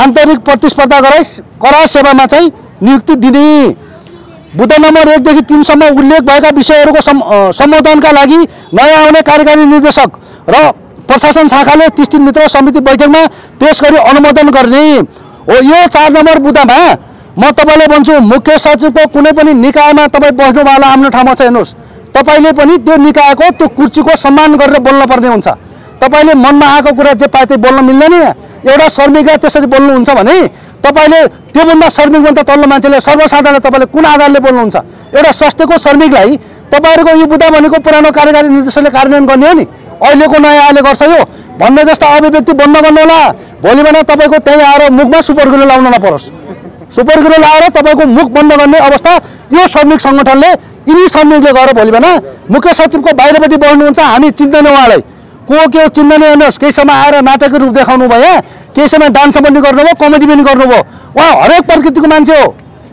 आन्तरिक प्रतिस्पर्धा गराई करा सेवामा चाहिँ नियुक्ति दिने। बुँदे नम्बर 1 देखि 3 सम्म उल्लेख भएका विषयहरूको सम्बोधनका लागि नयाँ आउने कार्यकारी निर्देशक र प्रशासन शाखाले 30 दिन भित्र समिति बैठकमा पेश गरी अनुमोदन गर्ने हो। यो 4 नम्बर बुँदामा म तपाईलाई भन्छु मुख्य सचिवको कुनै पनि निकायमा तपाईँ बस्नुभयो आफ्नो ठाउँमा चाहिँ हेर्नुहोस्, तपाईले पनि त्यो निकायको त्यो कुर्सीको सम्मान गरेर बोल्न पर्ने हुन्छ। तपाईले मनमा आएको कुरा जे पाए त्यही बोल्न मिल्दैन। एउटा श्रमिकलाई त्यसरी बोल्नुहुन्छ भने तपाईले त्योभन्दा श्रमिकभन्दा तल्लो मान्छेले सर्वसाधारण तपाईले कुन आधारले बोल्नुहुन्छ? एउटा स्वास्थ्यको श्रमिकलाई तपाईहरुको यो बुँदा भनेको पुरानो कार्यकारी निर्देशकले कार्यान्वयन गर्ने हो नि, अहिलेको नयाँ आले गर्छ यो भन्ने जस्तो अभिव्यक्ति बन्द गर्नु होला। भोलि बिहान तपाईको त्यही आएर मुखमा सुपरग्लु लाउन नपरोस्। सुपरग्लु लाएर तपाईको मुख बन्द गर्ने अवस्था यो श्रमिक सङ्गठनले यिनी श्रमिकले गरेर भोलि बिहान मुख्य सचिवको बाहिरपट्टि बढ्नुहुन्छ। हामी चिन्दैन उहाँलाई, को के हो चिन्दैन। हेर्नुहोस्, केही समय आएर नाटकीय रूप देखाउनु भयो, केही समय डान्स पनि गर्नुभयो, कमेडी पनि गर्नुभयो। उहाँ हरेक प्रकृतिको मान्छे हो।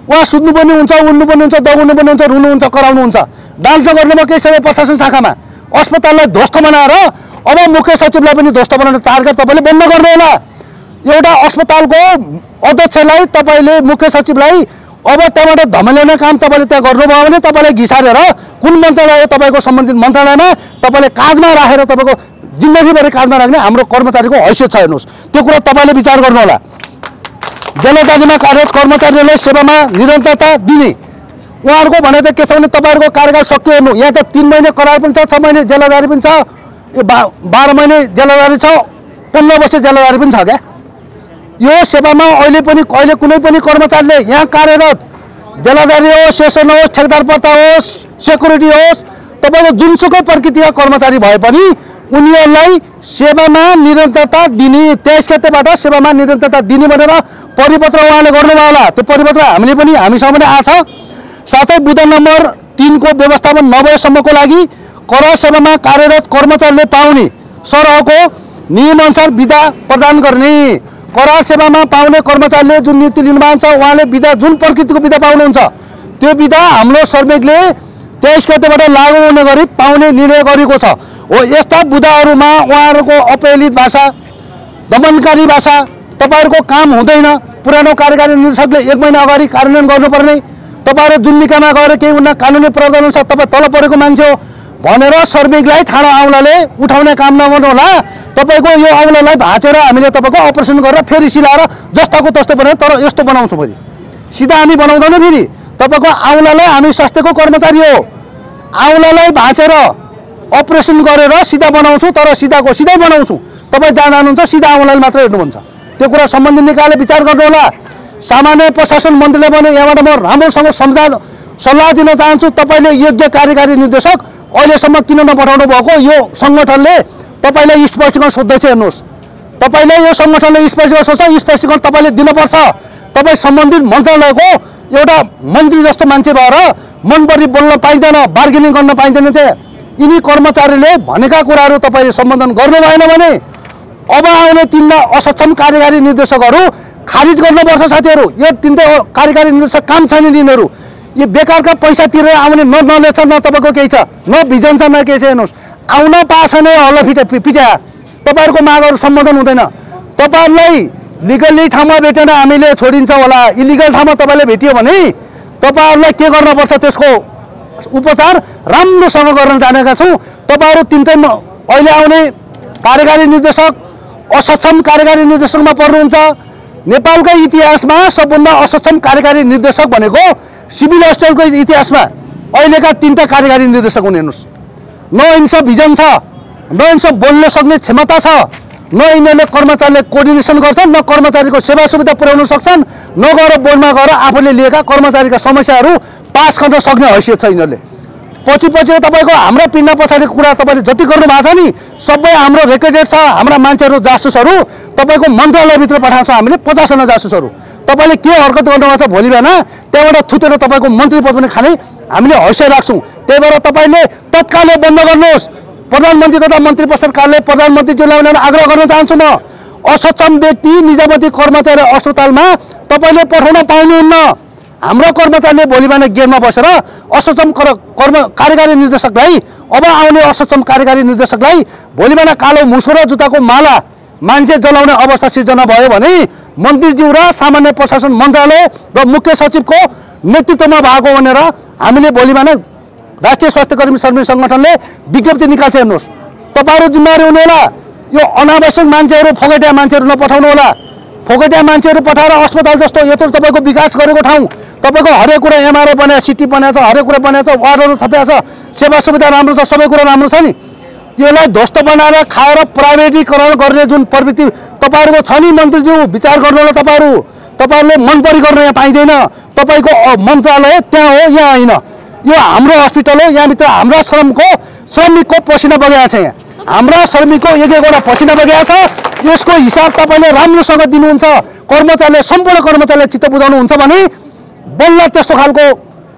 उहाँ सुत्नु पनि हुन्छ, उड्नु पनि हुन्छ, दौड्नु पनि हुन्छ, रुनुहुन्छ, कराउनुहुन्छ। डान्स गर्नुभयो केही समय प्रशासन शाखामा, अस्पताललाई ध्वस्त बनाएर अब मुख्य सचिवलाई पनि ध्वस्त बनाउने टार्गेट तपाईँले बन्द गर्नु होला। एउटा अस्पतालको अध्यक्षलाई तपाईँले मुख्य सचिवलाई अब त्यहाँबाट धमल्याउने काम तपाईँले त्यहाँ गर्नुभयो भने तपाईँलाई घिसारेर कुन मन्त्रालय तपाईँको सम्बन्धित मन्त्रालयमा तपाईँले काजमा राखेर तपाईँको जिन्दगीभरि काजमा राख्ने हाम्रो कर्मचारीको हैसियत छ। हेर्नुहोस्, त्यो कुरा तपाईँले विचार गर्नु होला। जलदारीमा कार्यरत कर्मचारीहरूलाई सेवामा निरन्तरता दिने उहाँहरूको भने त के छ भने तपाईँहरूको कार्यकाल सकियो हेर्नु। यहाँ त 3 महिने करार पनि छ, 6 महिने जेलदारी पनि छ, यो 12 महिने जेलदारी छ, 15 वर्ष जेलदारी पनि छ क्या। यो सेवामा अहिले पनि कहिले कुनै पनि कर्मचारीले यहाँ कार्यरत जेलदारी होस्, सेसन होस्, ठेकदार पत्ता होस्, सेक्युरिटी होस्, तपाईँको जुनसुकै प्रकृतिका कर्मचारी भए पनि उनीहरूलाई सेवामा निरन्तरता दिने, 23 गतेबाट सेवामा निरन्तरता दिने भनेर परिपत्र उहाँले गर्नुभयो होला। त्यो परिपत्र हामीसँग पनि आछ। साथै बुँदा नम्बर 3 को व्यवस्थापन नभएसम्मको लागि करा सेवामा कार्यरत कर्मचारीले पाउने सरहको नियमअनुसार बिदा प्रदान गर्ने। करा सेवामा पाउने कर्मचारीले जुन नीति लिनुभएको छ उहाँले बिदा जुन प्रकृतिको बिदा पाउनुहुन्छ त्यो बिदा हाम्रो श्रमिकले 23 गतेबाट लागू हुने गरी पाउने निर्णय गरेको छ। हो यस्ता बुँदाहरूमा उहाँहरूको अपहेलित भाषा, दमनकारी भाषा, तपाईँहरूको काम हुँदैन। पुरानो कार्यकारी निर्देशकले 1 महिना अगाडि कार्यान्वयन गर्नुपर्ने, तपाईँहरू जुन निकायमा गएर केही हुन कानुनी प्रावधान अनुसार तपाईँ तल परेको मान्छे हो भनेर श्रमिकलाई ठाडो औँलाले उठाउने काम नगर्नु होला। तपाईँको यो औँलालाई भाँचेर हामीले तपाईँको अपरेसन गरेर फेरि सिलाएर जस्ताको तस्तो बनाएर तर यस्तो बनाउँछौँ। फेरि सिधा हामी बनाउँदैनौँ। फेरि तपाईँको औँलालाई हामी स्वास्थ्यको कर्मचारी हो, औँलालाई भाँचेर अपरेसन गरेर सिधा बनाउँछौँ, तर सिधाको सिधै बनाउँछौँ। तपाईँ जहाँ जानुहुन्छ सिधा औँलाले मात्र हेर्नुहुन्छ। त्यो कुरा सम्बन्धित निकायले विचार गर्नु होला। सामान्य प्रशासन मन्त्रीले भने यहाँबाट म राम्रोसँग सल्लाह दिन चाहन्छु, तपाईँले योग्य कार्यकारी निर्देशक अहिलेसम्म किन नपठाउनु भएको यो सङ्गठनले तपाईँलाई स्पष्टीकरण सोध्दैछ। हेर्नुहोस्, तपाईँले यो सङ्गठनले स्पष्टीकरण सोध्छ, स्पष्टीकरण तपाईँले दिनुपर्छ। तपाईँ सम्बन्धित मन्त्रालयको एउटा मन्त्री जस्तो मान्छे भएर मनपरी बोल्न पाइँदैन, बार्गेनिङ गर्न पाइँदैन। त्यहाँ यिनी कर्मचारीले भनेका कुराहरू तपाईँले सम्बोधन गर्नु भएन भने अब आउने 3 असक्षम कार्यकारी निर्देशकहरू खारिज गर्नुपर्छ। साथीहरू, यो 3 कार्यकारी निर्देशक काम छैन यिनीहरू। यो बेकारका पैसा तिरेर आउने न नलेज छ न तपाईँको केही छ न भिजन छ न केही छ। हेर्नुहोस् आउन पाएको छैन हल्ला पिट्या तपाईँहरूको मागहरू सम्बोधन हुँदैन। तपाईँहरूलाई लिगल्ली ठाउँमा भेटेन हामीले छोडिन्छ होला, इलिगल ठाउँमा तपाईँले भेटियो भने तपाईँहरूलाई के गर्नुपर्छ त्यसको उपचार राम्रोसँग गर्न जानेका छौँ। तपाईँहरू तिनटै अहिले आउने कार्यकारी निर्देशक असक्षम कार्यकारी निर्देशकमा पर्नुहुन्छ। नेपालकै इतिहासमा सबभन्दा असक्षम कार्यकारी निर्देशक भनेको सिभिल हस्पिटलको इतिहासमा अहिलेका 3टा कार्यकारी निर्देशक हुन्। हेर्नुहोस् न यिनीसँग भिजन छ, न यिनीसँग बोल्न सक्ने क्षमता छ, न यिनीहरूले कर्मचारीले कोअर्डिनेसन गर्छन्, न कर्मचारीको सेवा सुविधा पुर्याउन सक्छन्, न गएर बोर्डमा गएर आफूले लिएका कर्मचारीका समस्याहरू पास गर्न सक्ने हैसियत छ यिनीहरूले। पछि तपाईँको हाम्रा पिण्ड पछाडिको कुरा तपाईँले जति गर्नु भएको छ नि सबै हाम्रो रेकर्डेड छ। हाम्रा मान्छेहरू जासुसहरू तपाईँको मन्त्रालयभित्र पठाउँछौँ हामीले 50 जना जासुसहरू। तपाईँले के हरकत गर्नुभएको छ भोलि बिहान त्यहाँबाट थुतेर तपाईँको मन्त्री पद पनि खाने हामीले हैसियत राख्छौँ। त्यही भएर तपाईँले तत्कालै बन्द गर्नुहोस्। प्रधानमन्त्री तथा मन्त्री परिषद कार्यालय प्रधानमन्त्रीज्यूलाई आग्रह गर्न चाहन्छु म, असक्षम व्यक्ति निजामती कर्मचारी अस्पतालमा तपाईँले पठाउन पाउनुहुन्न। हाम्रो कर्मचारीले भोलि बिहान गेटमा बसेर असक्षम कार्यकारी निर्देशकलाई अब आउने असक्षम कार्यकारी निर्देशकलाई भोलि बिहान कालो मुसो र जुत्ताको माला मान्छे जलाउने अवस्था सिर्जना भयो भने मन्त्रीज्यू र सामान्य प्रशासन मन्त्रालय र मुख्य सचिवको नेतृत्वमा भएको भनेर हामीले भोलि बिहान राष्ट्रिय स्वास्थ्य कर्मी श्रमिक सङ्गठनले विज्ञप्ति निकाल्छ। हेर्नुहोस् तपाईँहरू जिम्मेवारी हुनु होला। यो अनावश्यक मान्छेहरू फोकटिया मान्छेहरू नपठाउनु होला। फोकटिया मान्छेहरू पठाएर अस्पताल जस्तो यत्रो तपाईँको विकास गरेको ठाउँ तपाईँको हरेक कुरा एमआरआई बनाएको सिटी बनाएको छ, हरेक कुरा बनाएको छ, वार्डहरू थपिएको छ, सेवा सुविधा राम्रो छ, सबै कुरा राम्रो छ नि। यसलाई ध्वस्त बनाएर खाएर प्राइभेटीकरण गर्ने जुन प्रवृत्ति तपाईँहरूको छ नि मन्त्रीज्यू विचार गर्नु होला। तपाईँहरूले मनपरी गर्न यहाँ पाइँदैन। तपाईँको मन्त्रालय त्यहाँ हो, यहाँ होइन। यो हाम्रो हस्पिटल हो, यहाँभित्र हाम्रा श्रमिकको पसिना बगेको छ। यहाँ हाम्रा श्रमिकको एक एकवटा पसिना बगेको छ। यसको हिसाब तपाईँले राम्रोसँग दिनुहुन्छ। कर्मचारीले सम्पूर्ण कर्मचारीले चित्त बुझाउनुहुन्छ भने बल्ल त्यस्तो खालको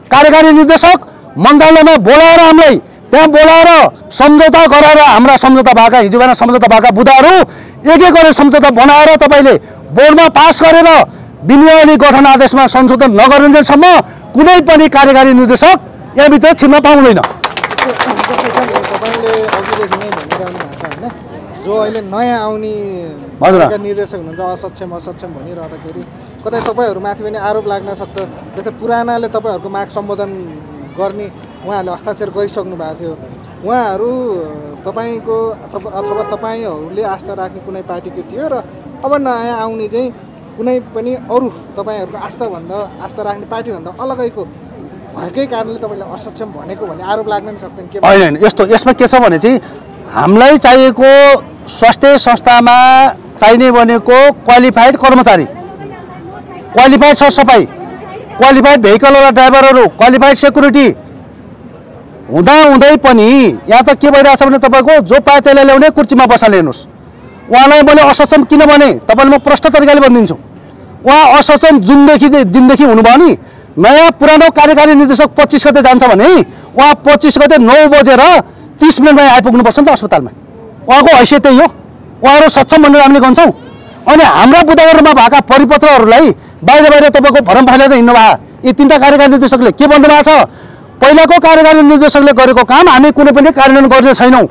कार्यकारी निर्देशक मन्त्रालयमा बोलाएर हामीलाई त्यहाँ बोलाएर सम्झौता गराएर हाम्रा सम्झौता भएका हिजो बिहान सम्झौता भएका बुदाहरू एक एक गरेर सम्झौता बनाएर तपाईँले बोर्डमा पास गरेर विनियोजन गठन आदेशमा संशोधन नगरिन्जेलसम्म कुनै पनि कार्यकारी निर्देशक यहाँभित्र छिर्न पाउँदैन। जो अहिले नयाँ आउने कार्यकारी निर्देशक हुनुहुन्छ असक्षम भनिरहँदाखेरि कतै तपाईँहरूमाथि पनि आरोप लाग्न सक्छ। जस्तै पुरानाले तपाईँहरूको माग सम्बोधन गर्ने उहाँहरूले हस्ताक्षर गरिसक्नु भएको थियो। उहाँहरू तपाईँको अथवा तपाईँहरूले आस्था राख्ने कुनै पार्टीको थियो र अब नयाँ आउने चाहिँ कुनै पनि अरू तपाईँहरूको आस्था राख्ने पार्टीभन्दा अलगैको भएकै कारणले तपाईँले असक्षम भनेको भन्ने आरोप लाग्न पनि सक्छन् के? होइन यसमा के छ भने चाहिँ हामीलाई चाहिएको स्वास्थ्य संस्थामा चाहिने भनेको क्वालिफाइड कर्मचारी, क्वालिफाइड सरसफाइ, क्वालिफाइड भेहिकलवाला ड्राइभरहरू, क्वालिफाइड सेक्युरिटी हुँदाहुँदै पनि यहाँ त के भइरहेछ भने तपाईँको जो पाए त्यसलाई ल्याउने कुर्सीमा बसाल्नु। हेर्नुहोस् उहाँलाई मैले असक्षम किन भने तपाईँले म प्रष्ट तरिकाले भनिदिन्छु। उहाँ असक्षम दिनदेखि हुनुभयो नि। नयाँ पुरानो कार्यकारी निर्देशक 25 गते जान्छ भने उहाँ 25 गते 9 बजेर 30 मिनटमा आइपुग्नुपर्छ नि त अस्पतालमा। उहाँको हैसियत त्यही हो। उहाँहरू सक्षम भनेर हामीले भन्छौँ। अनि हाम्रा बुदावरमा भएका परिपत्रहरूलाई बाहिर तपाईँको भरम फैलाएर हिँड्नु भयो। यी 3टा कार्यकारी निर्देशकले के भन्नु भएको छ? पहिलाको कार्यकारी निर्देशकले गरेको काम हामी कुनै पनि कार्यान्वयन गर्ने छैनौँ,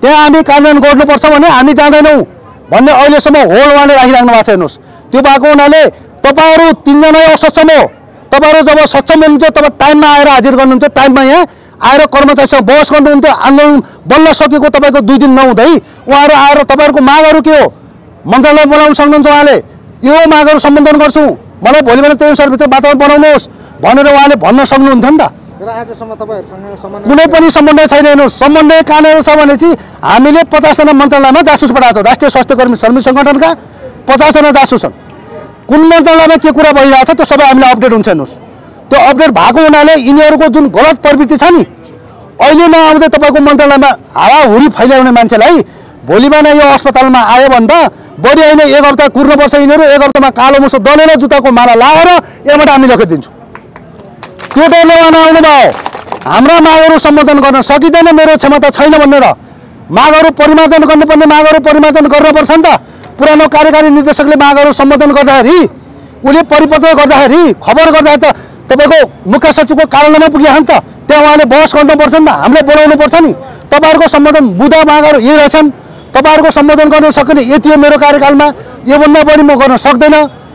त्यहाँ हामी कार्यान्वयन गर्नुपर्छ भने हामी जाँदैनौँ भन्ने अहिलेसम्म होल उहाँले राखिराख्नु भएको छ। हेर्नुहोस् त्यो भएको हुनाले तपाईँहरू 3 जना असक्षम हो। तपाईँहरू जब सक्षम हुनुहुन्थ्यो तब टाइममा आएर हाजिर गर्नुहुन्थ्यो, टाइममा यहाँ आएर कर्मचारीसँग बहस गर्नुहुन्थ्यो। आन्दोलन बल्ल सकेको तपाईँको 2 दिन नहुँदै उहाँहरू आएर तपाईँहरूको मागहरू के हो मन्त्रालय बोलाउन सक्नुहुन्छ। उहाँले यो मागहरू सम्बोधन गर्छु, मलाई भोलि बिहान त्यही अनुसारभित्र वातावरण बनाउनुहोस् भनेर उहाँले भन्न सक्नुहुन्थ्यो नि त। र आजसम्म तपाईँहरूसँग कुनै पनि समन्वय छैन। हेर्नुहोस् समन्वय कहाँनिर छ भने चाहिँ हामीले 50 जना मन्त्रालयमा जासुस पठाएको छौँ। राष्ट्रिय स्वास्थ्य कर्मी श्रमिक सङ्गठनका 50 जना जासुस छन्। कुन मन्त्रालयमा के कुरा भइरहेको छ त्यो सबै हामीलाई अपडेट हुन्छ। हेर्नुहोस् त्यो अपडेट भएको हुनाले यिनीहरूको जुन गलत प्रवृत्ति छ नि अहिले नआउँदै तपाईँको मन्त्रालयमा हावाहुरी फैलाउने मान्छेलाई भोलि बिहान यो अस्पतालमा आयो भने त बढी होइन 1 हप्ता कुर्नुपर्छ। यिनीहरू 1 हप्तामा कालो मुसो दलेर जुत्ताको माला लाएर यहाँबाट हामी लगिदिन्छौँ। त्यो डरले उहाँ नआउनु भयो। हाम्रा मागहरू सम्बोधन गर्न सकिँदैन, मेरो क्षमता छैन भनेर मागहरू परिमार्जन गर्नुपर्ने मागहरू परिमार्जन गर्नुपर्छ नि त। पुरानो कार्यकारी निर्देशकले मागहरू सम्बोधन गर्दाखेरि उसले परिपत्र गर्दाखेरि खबर गर्दाखेरि त तपाईँको मुख्य सचिवको कार्यालयमा पुगेको नि त, त्यहाँ उहाँले बहस गर्नुपर्छ नि त, हामीले बोलाउनु पर्छ नि। तपाईँहरूको सम्बोधन बुधा मागहरू यही रहेछन्, तपाईँहरूको सम्बोधन गर्न सकिने यति हो मेरो कार्यकालमा, योभन्दा बढी म गर्न सक्दैन।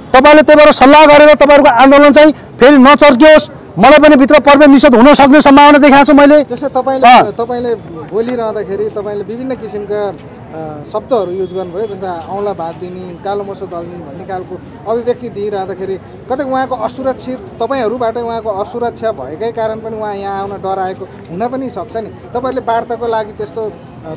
तपाईँले त्यही भएर सल्लाह गरेर तपाईँहरूको आन्दोलन चाहिँ फेरि नचर्कियोस्, मलाई पनि भित्र प्रवेश निषेध हुन सक्ने सम्भावना देखाएको छु मैले। त्यसै तपाईँले बोलिरहँदाखेरि तपाईँले विभिन्न किसिमका शब्दहरू युज गर्नुभयो, जस्तै औँला भात दिने, कालो मसो दल्ने भन्ने खालको अभिव्यक्ति दिइरहँदाखेरि कतै उहाँको असुरक्षित, तपाईँहरूबाट उहाँको असुरक्षा भएकै कारण पनि उहाँ यहाँ आउन डराएको हुन पनि सक्छ नि। तपाईँहरूले वार्ताको लागि त्यस्तो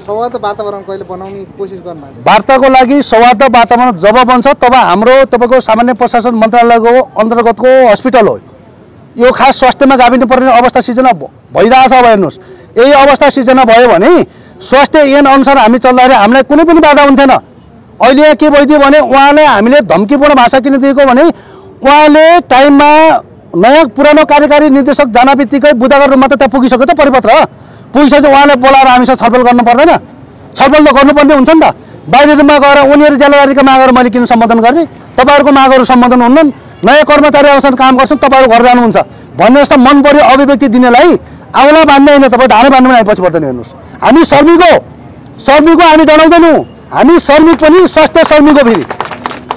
सौहार्द वातावरण कहिले बनाउने कोसिस गर्नुभएको छ? वार्ताको लागि सौहार्द वातावरण जब बन्छ तब हाम्रो तपाईँको सामान्य प्रशासन मन्त्रालयको अन्तर्गतको हस्पिटल हो यो, खास स्वास्थ्यमा गाभिनु पर्ने अवस्था सिर्जना भइरहेछ। अब हेर्नुहोस्, यही अवस्था सिर्जना भयो भने स्वास्थ्य ऐन अनुसार हामी चल्दाखेरि हामीलाई कुनै पनि बाधा हुन्थेन। अहिले यहाँ के भइदियो भने उहाँले हामीले धम्कीपूर्ण भाषा किन दिएको भने उहाँले टाइममा नयाँ पुरानो कार्यकारी निर्देशक जान बित्तिकै बुधबार रूपमा त त्यहाँ पुगिसक्यो त परिपत्र पुगिसकेपछि उहाँले बोलाएर हामीसँग छलफल गर्नु पर्दैन? छलफल त गर्नुपर्ने हुन्छ नि त। बाहिर रूपमा गएर उनीहरू जिल्लाधिकारीका मागहरू मैले किन सम्बोधन गर्ने? तपाईँहरूको मागहरू सम्बोधन हुन्न, नयाँ कर्मचारी आउँछन् काम गर्छन्, तपाईँहरू घर जानुहुन्छ भन्ने जस्तो मन पर्यो अभिव्यक्ति दिनेलाई आउला बाँध्ने होइन, तपाईँ ढाडे बाँध्नु पनि आइपछि पर्दैन। हेर्नुहोस्, हामी श्रमिकको हामी डराउँदैनौँ, हामी श्रमिक पनि स्वास्थ्य श्रमिकको फेरि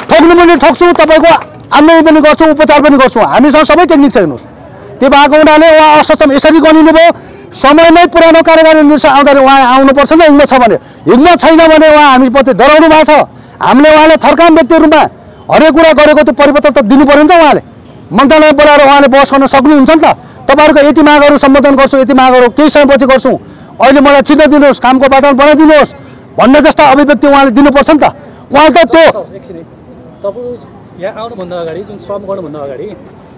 ठोक्नु पनि ठोक्छौँ, तपाईँको आन्दोलन पनि गर्छौँ, उपचार पनि गर्छौँ, हामीसँग सबै टेक्निक छ। हेर्नुहोस्, त्यो भएको हुनाले उहाँ असक्षम यसरी गनिनु भयो। समयमै पुरानो कार्यकारी निर्देशक आउँदाखेरि उहाँ आउनुपर्छ नि, हिम्मत छ भने। हिम्मत छैन भने उहाँ हामीप्रति डराउनु भएको छ। हामीले उहाँले थर्काम व्यक्तिहरूमा हरेक कुरा गरेको त्यो परिवर्तन त दिनु पऱ्यो नि त। उहाँले मन्त्रालय बोलाएर उहाँले बहस गर्न सक्नुहुन्छ नि त। तपाईँहरूको यति मागहरू सम्बोधन गर्छु, यति मागहरू केही समयपछि गर्छौँ, अहिले मलाई छिटो दिनुहोस्, कामको वातावरण बनाइदिनुहोस् भन्ने जस्ता अभिव्यक्ति उहाँले दिनुपर्छ नि त। उहाँले त त्यो तपाईँ यहाँ आउनुभन्दा अगाडि जुन श्रम गर्नुभन्दा अगाडि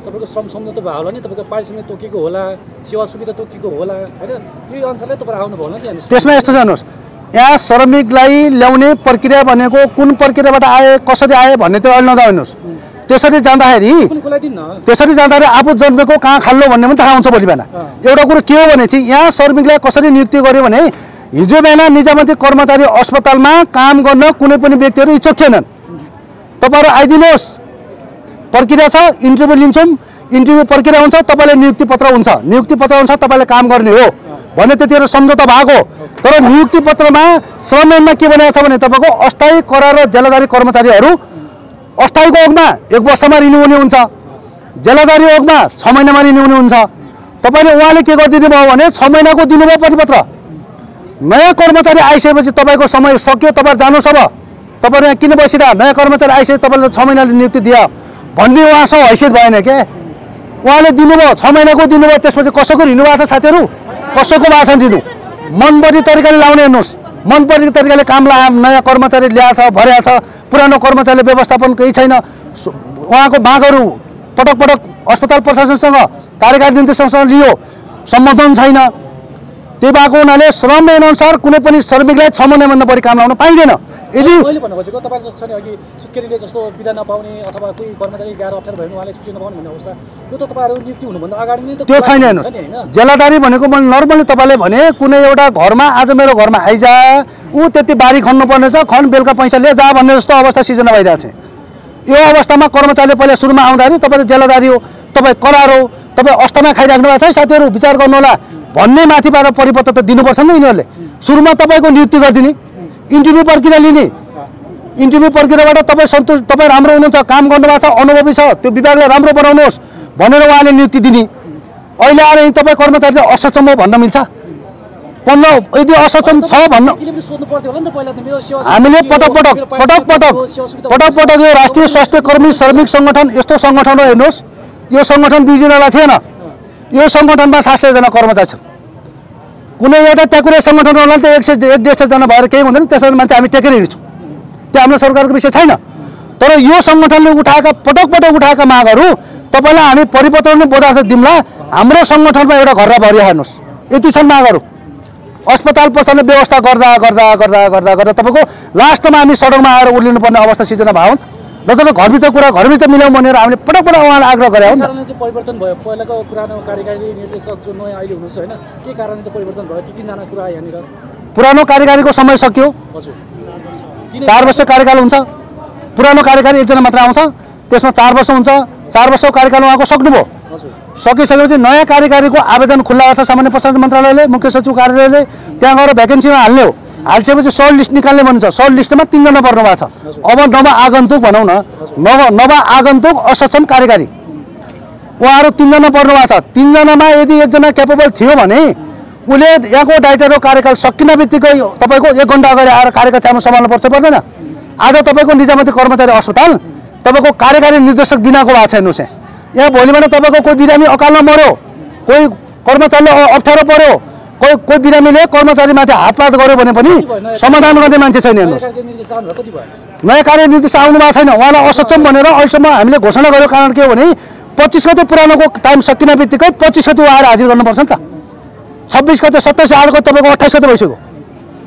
तपाईँको श्रम सम्झौता भयो होला नि, तपाईँको पारिश्रमिक तोकिएको होला, सेवा सुविधा तोकिएको होला होइन, त्यही अनुसारले तपाईँ आउनुभयो होला नि। त्यसमा यस्तो छ हेर्नुहोस्, यहाँ श्रमिकलाई ल्याउने प्रक्रिया भनेको कुन प्रक्रियाबाट आए, कसरी आए भन्ने त्यो अहिले नजान्नुहोस्। त्यसरी जाँदाखेरि आफू जन्मेको कहाँ खाल्लो भन्ने पनि थाहा हुन्छ भोलि बिहान। एउटा कुरो के हो भने चाहिँ यहाँ श्रमिकलाई कसरी नियुक्ति गर्यो भने हिजो बिहान निजामती कर्मचारी अस्पतालमा काम गर्न कुनै पनि व्यक्तिहरू इच्छुक थिएनन्। तपाईँहरू आइदिनुहोस्, प्रक्रिया छ, इन्टरभ्यू लिन्छौँ, इन्टरभ्यू प्रक्रिया हुन्छ, तपाईँले नियुक्ति पत्र हुन्छ, नियुक्ति पत्र हुन्छ, तपाईँले काम गर्ने हो भन्ने त्यतिखेर सम्झौता भएको। तर नियुक्ति पत्रमा श्रम ऐनमा के भनेको छ भने तपाईँको अस्थायी करार र जिल्लाधारी कर्मचारीहरू अस्थायीको हकमा 1 वर्षमा रिन्यू हुने हुन्छ, जिल्लाधारी हकमा 6 महिनामा रिन्यू हुने हुन्छ। तपाईँले उहाँले के गरिदिनु भयो भने 6 महिनाको दिनुभयो परिपत्र। नयाँ कर्मचारी आइसकेपछि तपाईँको समय सक्यो, तपाईँ जानुहोस्। अब तपाईँहरू यहाँ किन बसिरह, नयाँ कर्मचारी आइसके तपाईँले 6 महिनाले नियुक्ति दियो भन्ने उहाँसँग हैसियत भएन क्या। उहाँले दिनुभयो 6 महिनाको दिनुभयो, त्यसपछि कसैको रिन्यू भएको छ साथीहरू? कसैको भएको छ रिन्यू? मनपर्ने तरिकाले लाउने हेर्नुहोस्, मनपर्ने तरिकाले काम नयाँ कर्मचारी ल्याएको छ, भर्या छ, पुरानो कर्मचारीले व्यवस्थापन केही छैन। उहाँको मागहरू पटक पटक अस्पताल प्रशासनसँग कार्यकारी निर्देशकसँग लियो, सम्बोधन छैन। त्यही भएको हुनाले श्रम ऐन अनुसार कुनै पनि श्रमिकलाई 6 महिनाभन्दा बढी काम लाउन पाइँदैन। यदि मैले भन्नु खोजेको तपाईँ जस्तो छ नि अघि सुत्केरीले जस्तो बिदा नपाउने अथवा कोही कर्मचारी गाह्रो अप्ठ्यारो भयो भने उहाँले छुट्टी नपाउने भन्ने अवस्था, यो त तपाईँहरू नियुक्ति हुनुभन्दा अगाडि नै त त्यो छैन। हेर्नुहोस्, जिल्लाधारी भनेको मैले नर्मली तपाईँले भने कुनै एउटा घरमा आज मेरो घरमा आइजा, ऊ त्यति बारी खन्नुपर्ने छ, खन बेलुका पैसा लिएर जा भन्ने जस्तो अवस्था सिर्जना भइरहेको छ। यो अवस्थामा कर्मचारीले पहिला सुरुमा आउँदाखेरि तपाईँले जिल्लाधारी हो, तपाईँ करार हो, तपाईँ अवस्थामा खाइराख्नु भएको छ, साथीहरू विचार गर्नु होला भन्ने माथिबाट परिपत्र त दिनुपर्छ नि यिनीहरूले। सुरुमा तपाईँको नियुक्ति गरिदिने, इन्टरभ्यू प्रक्रिया लिने, इन्टरभ्यू प्रक्रियाबाट तपाईँ सन्तुष्ट, तपाईँ राम्रो हुनुहुन्छ, काम गर्नुभएको छ, अनुभवी छ, त्यो विभागलाई राम्रो बनाउनुहोस् भनेर उहाँले नियुक्ति दिने। अहिले आएर तपाईँ कर्मचारीले असक्षम हो भन्न मिल्छ? 15 यदि असक्षम छ भन्न हामीले पटक पटक यो राष्ट्रिय स्वास्थ्य कर्मी श्रमिक सङ्गठन यस्तो सङ्गठन हो। हेर्नुहोस्, यो सङ्गठन 2 जनालाई थिएन, यो सङ्गठनमा 700 जना कर्मचारी छन्। कुनै एउटा ट्याकुरे सङ्गठन होला त 100-150 जना भएर केही हुँदैन, त्यसरी मान्छे हामी टेकेर हिँड्छौँ, त्यो हाम्रो सरकारको विषय छैन। तर यो सङ्गठनले उठाएका पटक उठाएका मागहरू तपाईँलाई हामी परिपत्र नै बोधार्थ दिउँला। हाम्रो सङ्गठनमा एउटा घररा भरिया हेर्नुहोस्, यति छन् मागहरू। अस्पताल प्रशासनले व्यवस्था गर्दा तपाईँको लास्टमा हामी सडकमा आएर उर्लिनु पर्ने अवस्था सिर्जना भयो र त घरभित्र कुरा घरभित्र मिलाउँ भनेर हामीले पटक उहाँलाई आग्रह गरे हो नि त। परिवर्तन भयो, पहिलाको पुरानो कार्यकारी निर्देशक जो नयाँ अहिले हुनुहुन्छ होइन, के कारणले चाहिँ परिवर्तन भयो? ती 3 जना कुरा यहाँनिर। पुरानो कार्यकारीको समय सकियो, 4 वर्ष कार्यकाल हुन्छ। पुरानो कार्यकारी 1 जना मात्र आउँछ, त्यसमा 4 वर्ष हुन्छ। 4 वर्षको कार्यकाल उहाँको सक्नुभयो, सकिसकेपछि नयाँ कार्यकारीको आवेदन खुल्ला छ सामान्य प्रशासन मन्त्रालयले, मुख्य सचिव कार्यालयले, त्यहाँ गएर भ्याकेन्सीमा हाल्ने हो। हालिसकेपछि सर्ट लिस्ट निकाल्ने भनिन्छ। सर्ट लिस्टमा 3 जना पर्नु भएको छ। अब नव आगन्तुक भनौँ न, नव आगन्तुक असक्षम कार्यकारी उहाँहरू 3 जना पर्नु भएको छ। 3 जनामा यदि 1 जना क्यापेबल थियो भने उसले यहाँको डाइरेक्टरको कार्यकाल सकिन बित्तिकै तपाईँको 1 घन्टा अगाडि आएर कार्यका छामा सम्हाल्नु पर्छ पर्दैन? आज तपाईँको निजामती कर्मचारी अस्पताल तपाईँको कार्यकारी निर्देशक बिनाको भएको छ। हेर्नुहोस् यहाँ भोलिबाट तपाईँको कोही बिरामी अकालमा मऱ्यो, कोही कर्मचारीले अप्ठ्यारो पर्यो, कोही बिरामीले कर्मचारीमाथि हातपात गर्यो भने पनि समाधान गर्ने मान्छे छैन। हेर्नुहोस् नयाँ कार्य निर्देश आउनु भएको छैन। उहाँलाई असक्षम भनेर अहिलेसम्म हामीले घोषणा गरेको कारण के हो भने 25 गते पुरानोको टाइम सकिन बित्तिकै 25 गते आएर हाजिर गर्नुपर्छ नि त। 26 गते 27 आजको तपाईँको 28 गते भइसक्यो।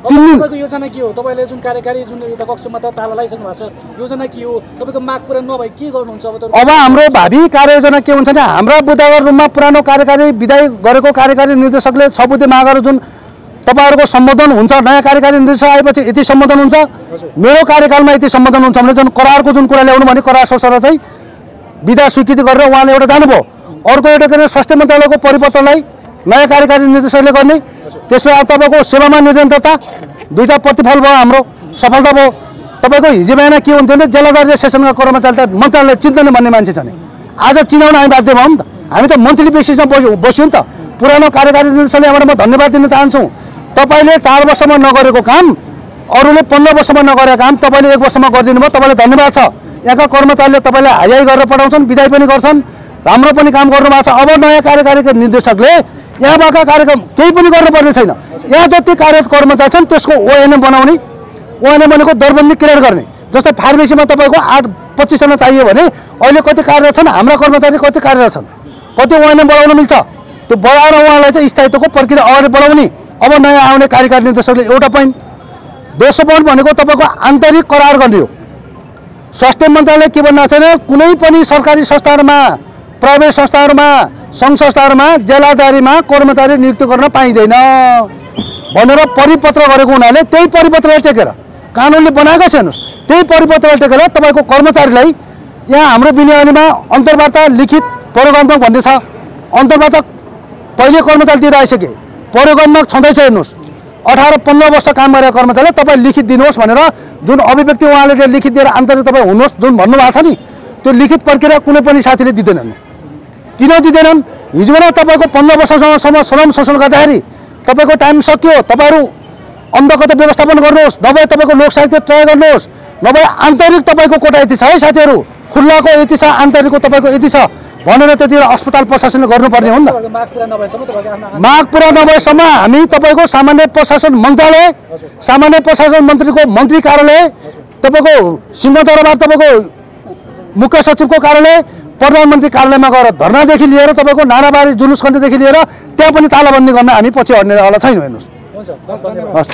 3 दिन योजना के हो? तपाईँले जुन कार्यकारी जुन एउटा कक्षमा त ताला लगाइसक्नु भएको छ, योजना के हो? तपाईँको माग पूरा नभए के गर्नुहुन्छ अब हाम्रो भावी कार्ययोजना के हुन्छ भने हाम्रा बुधबार रूममा पुरानो कार्यकारी विदाय गरेको कार्यकारी निर्देशकले 6 बुधे मागहरू जुन तपाईँहरूको सम्बोधन हुन्छ, नयाँ कार्यकारी निर्देशक आएपछि यति सम्बोधन हुन्छ, मेरो कार्यकालमा यति सम्बोधन हुन्छ भने जुन करारको जुन कुरा ल्याउनु भने करार सोसेर चाहिँ विधा स्वीकृति गरेर उहाँले एउटा जानुभयो। अर्को एउटा के अरे स्वास्थ्य मन्त्रालयको परिपत्रलाई नयाँ कार्यकारी निर्देशकले गर्ने, त्यसमा अब तपाईँको सेवामा निरन्तरता 2टा प्रतिफल भयो, हाम्रो सफलता भयो। तपाईँको हिजो बिहान के हुन्थ्यो भने जिल्लादार र सेसनका कर्मचारी त मन्त्रालय चिन्दैन भन्ने मान्छे छ नि, आज चिनाउन हामी बाध्य भयौँ नि त। हामी त मन्थली बेसिसमा बस्यौँ नि त। पुरानो कार्यकारी निर्देशकले यहाँबाट म धन्यवाद दिन चाहन्छु। तपाईँले 4 वर्षमा नगरेको काम, अरूले 15 वर्षमा नगरेको काम तपाईँले 1 वर्षमा गरिदिनु भयो, तपाईँलाई धन्यवाद छ। यहाँका कर्मचारीले तपाईँलाई हाई गरेर पठाउँछन्, विदाय पनि गर्छन्, राम्रो पनि काम गर्नुभएको छ। अब नयाँ कार्यकारीका निर्देशकले यहाँ भएका कार्यक्रम केही पनि गर्नुपर्ने छैन। यहाँ जति कार्यरत कर्मचारी छन् त्यसको ओएनएम बनाउने, ओएनएम भनेको दरबन्दी क्रिएट गर्ने। जस्तै फार्मेसीमा तपाईँको 8-25 जना चाहियो भने अहिले कति कार्यरत छन्, हाम्रा कर्मचारी कति कार्यरत छन्, कति ओएनएम बढाउन मिल्छ, त्यो बढाएर उहाँलाई चाहिँ स्थायित्वको प्रक्रिया अगाडि बढाउने। अब नयाँ आउने कार्यकारी निर्देशकले एउटा पोइन्ट, दोस्रो पोइन्ट भनेको तपाईँको आन्तरिक करार गर्ने हो। स्वास्थ्य मन्त्रालयले के भन्नु छैन, कुनै पनि सरकारी संस्थाहरूमा, प्राइभेट संस्थाहरूमा, सङ्घ संस्थाहरूमा जेलादारीमा कर्मचारी नियुक्त गर्न पाइँदैन भनेर परिपत्र गरेको हुनाले त्यही परिपत्रलाई टेकेर कानुनले बनाएको छ। हेर्नुहोस् त्यही परिपत्रलाई टेकेर तपाईँको कर्मचारीलाई यहाँ हाम्रो विनियोगमा अन्तर्वार्ता लिखित प्रयोगात्मक भन्ने छ। अन्तर्वार्ता पहिले कर्मचारी दिएर आइसके, प्रयोगात्मक छँदैछ। हेर्नुहोस् 18-15 वर्ष काम गरेका कर्मचारीलाई तपाईँ लिखित दिनुहोस् भनेर जुन अभिव्यक्ति उहाँले लिखित दिएर आन्तरिक तपाईँ हुनुहोस् जुन भन्नुभएको छ नि, त्यो लिखित प्रक्रिया कुनै पनि साथीले दिँदैनन्। किन दिँदैनन्? हिजो बेला तपाईँको 15 वर्षसम्म श्रम शोषण गर्दाखेरि तपाईँको टाइम सक्यो, तपाईँहरू अन्धकता व्यवस्थापन गर्नुहोस्, नभए तपाईँको लोक साहित्य ट्राई गर्नुहोस्, नभए आन्तरिक तपाईँको कोटा यति छ है साथीहरू, खुल्लाको यति छ, आन्तरिकको तपाईँको यति छ भनेर त्यतिखेर अस्पताल प्रशासनले गर्नुपर्ने हो नि त। माग पुरा नभएसम्म हामी तपाईँको सामान्य प्रशासन मन्त्रालय, सामान्य प्रशासन मन्त्रीको मन्त्री कार्यालय, तपाईँको सिंहदरबार तपाईँको मुख्य सचिवको कार्यालय, प्रधानमन्त्री कार्यालयमा गएर धरनादेखि लिएर तपाईँको नाराबारी जुलुस गर्नेदेखि लिएर त्यहाँ पनि तालाबन्दी गर्न हामी पछि हट्नेवाला छैनौँ। हेर्नुहोस्।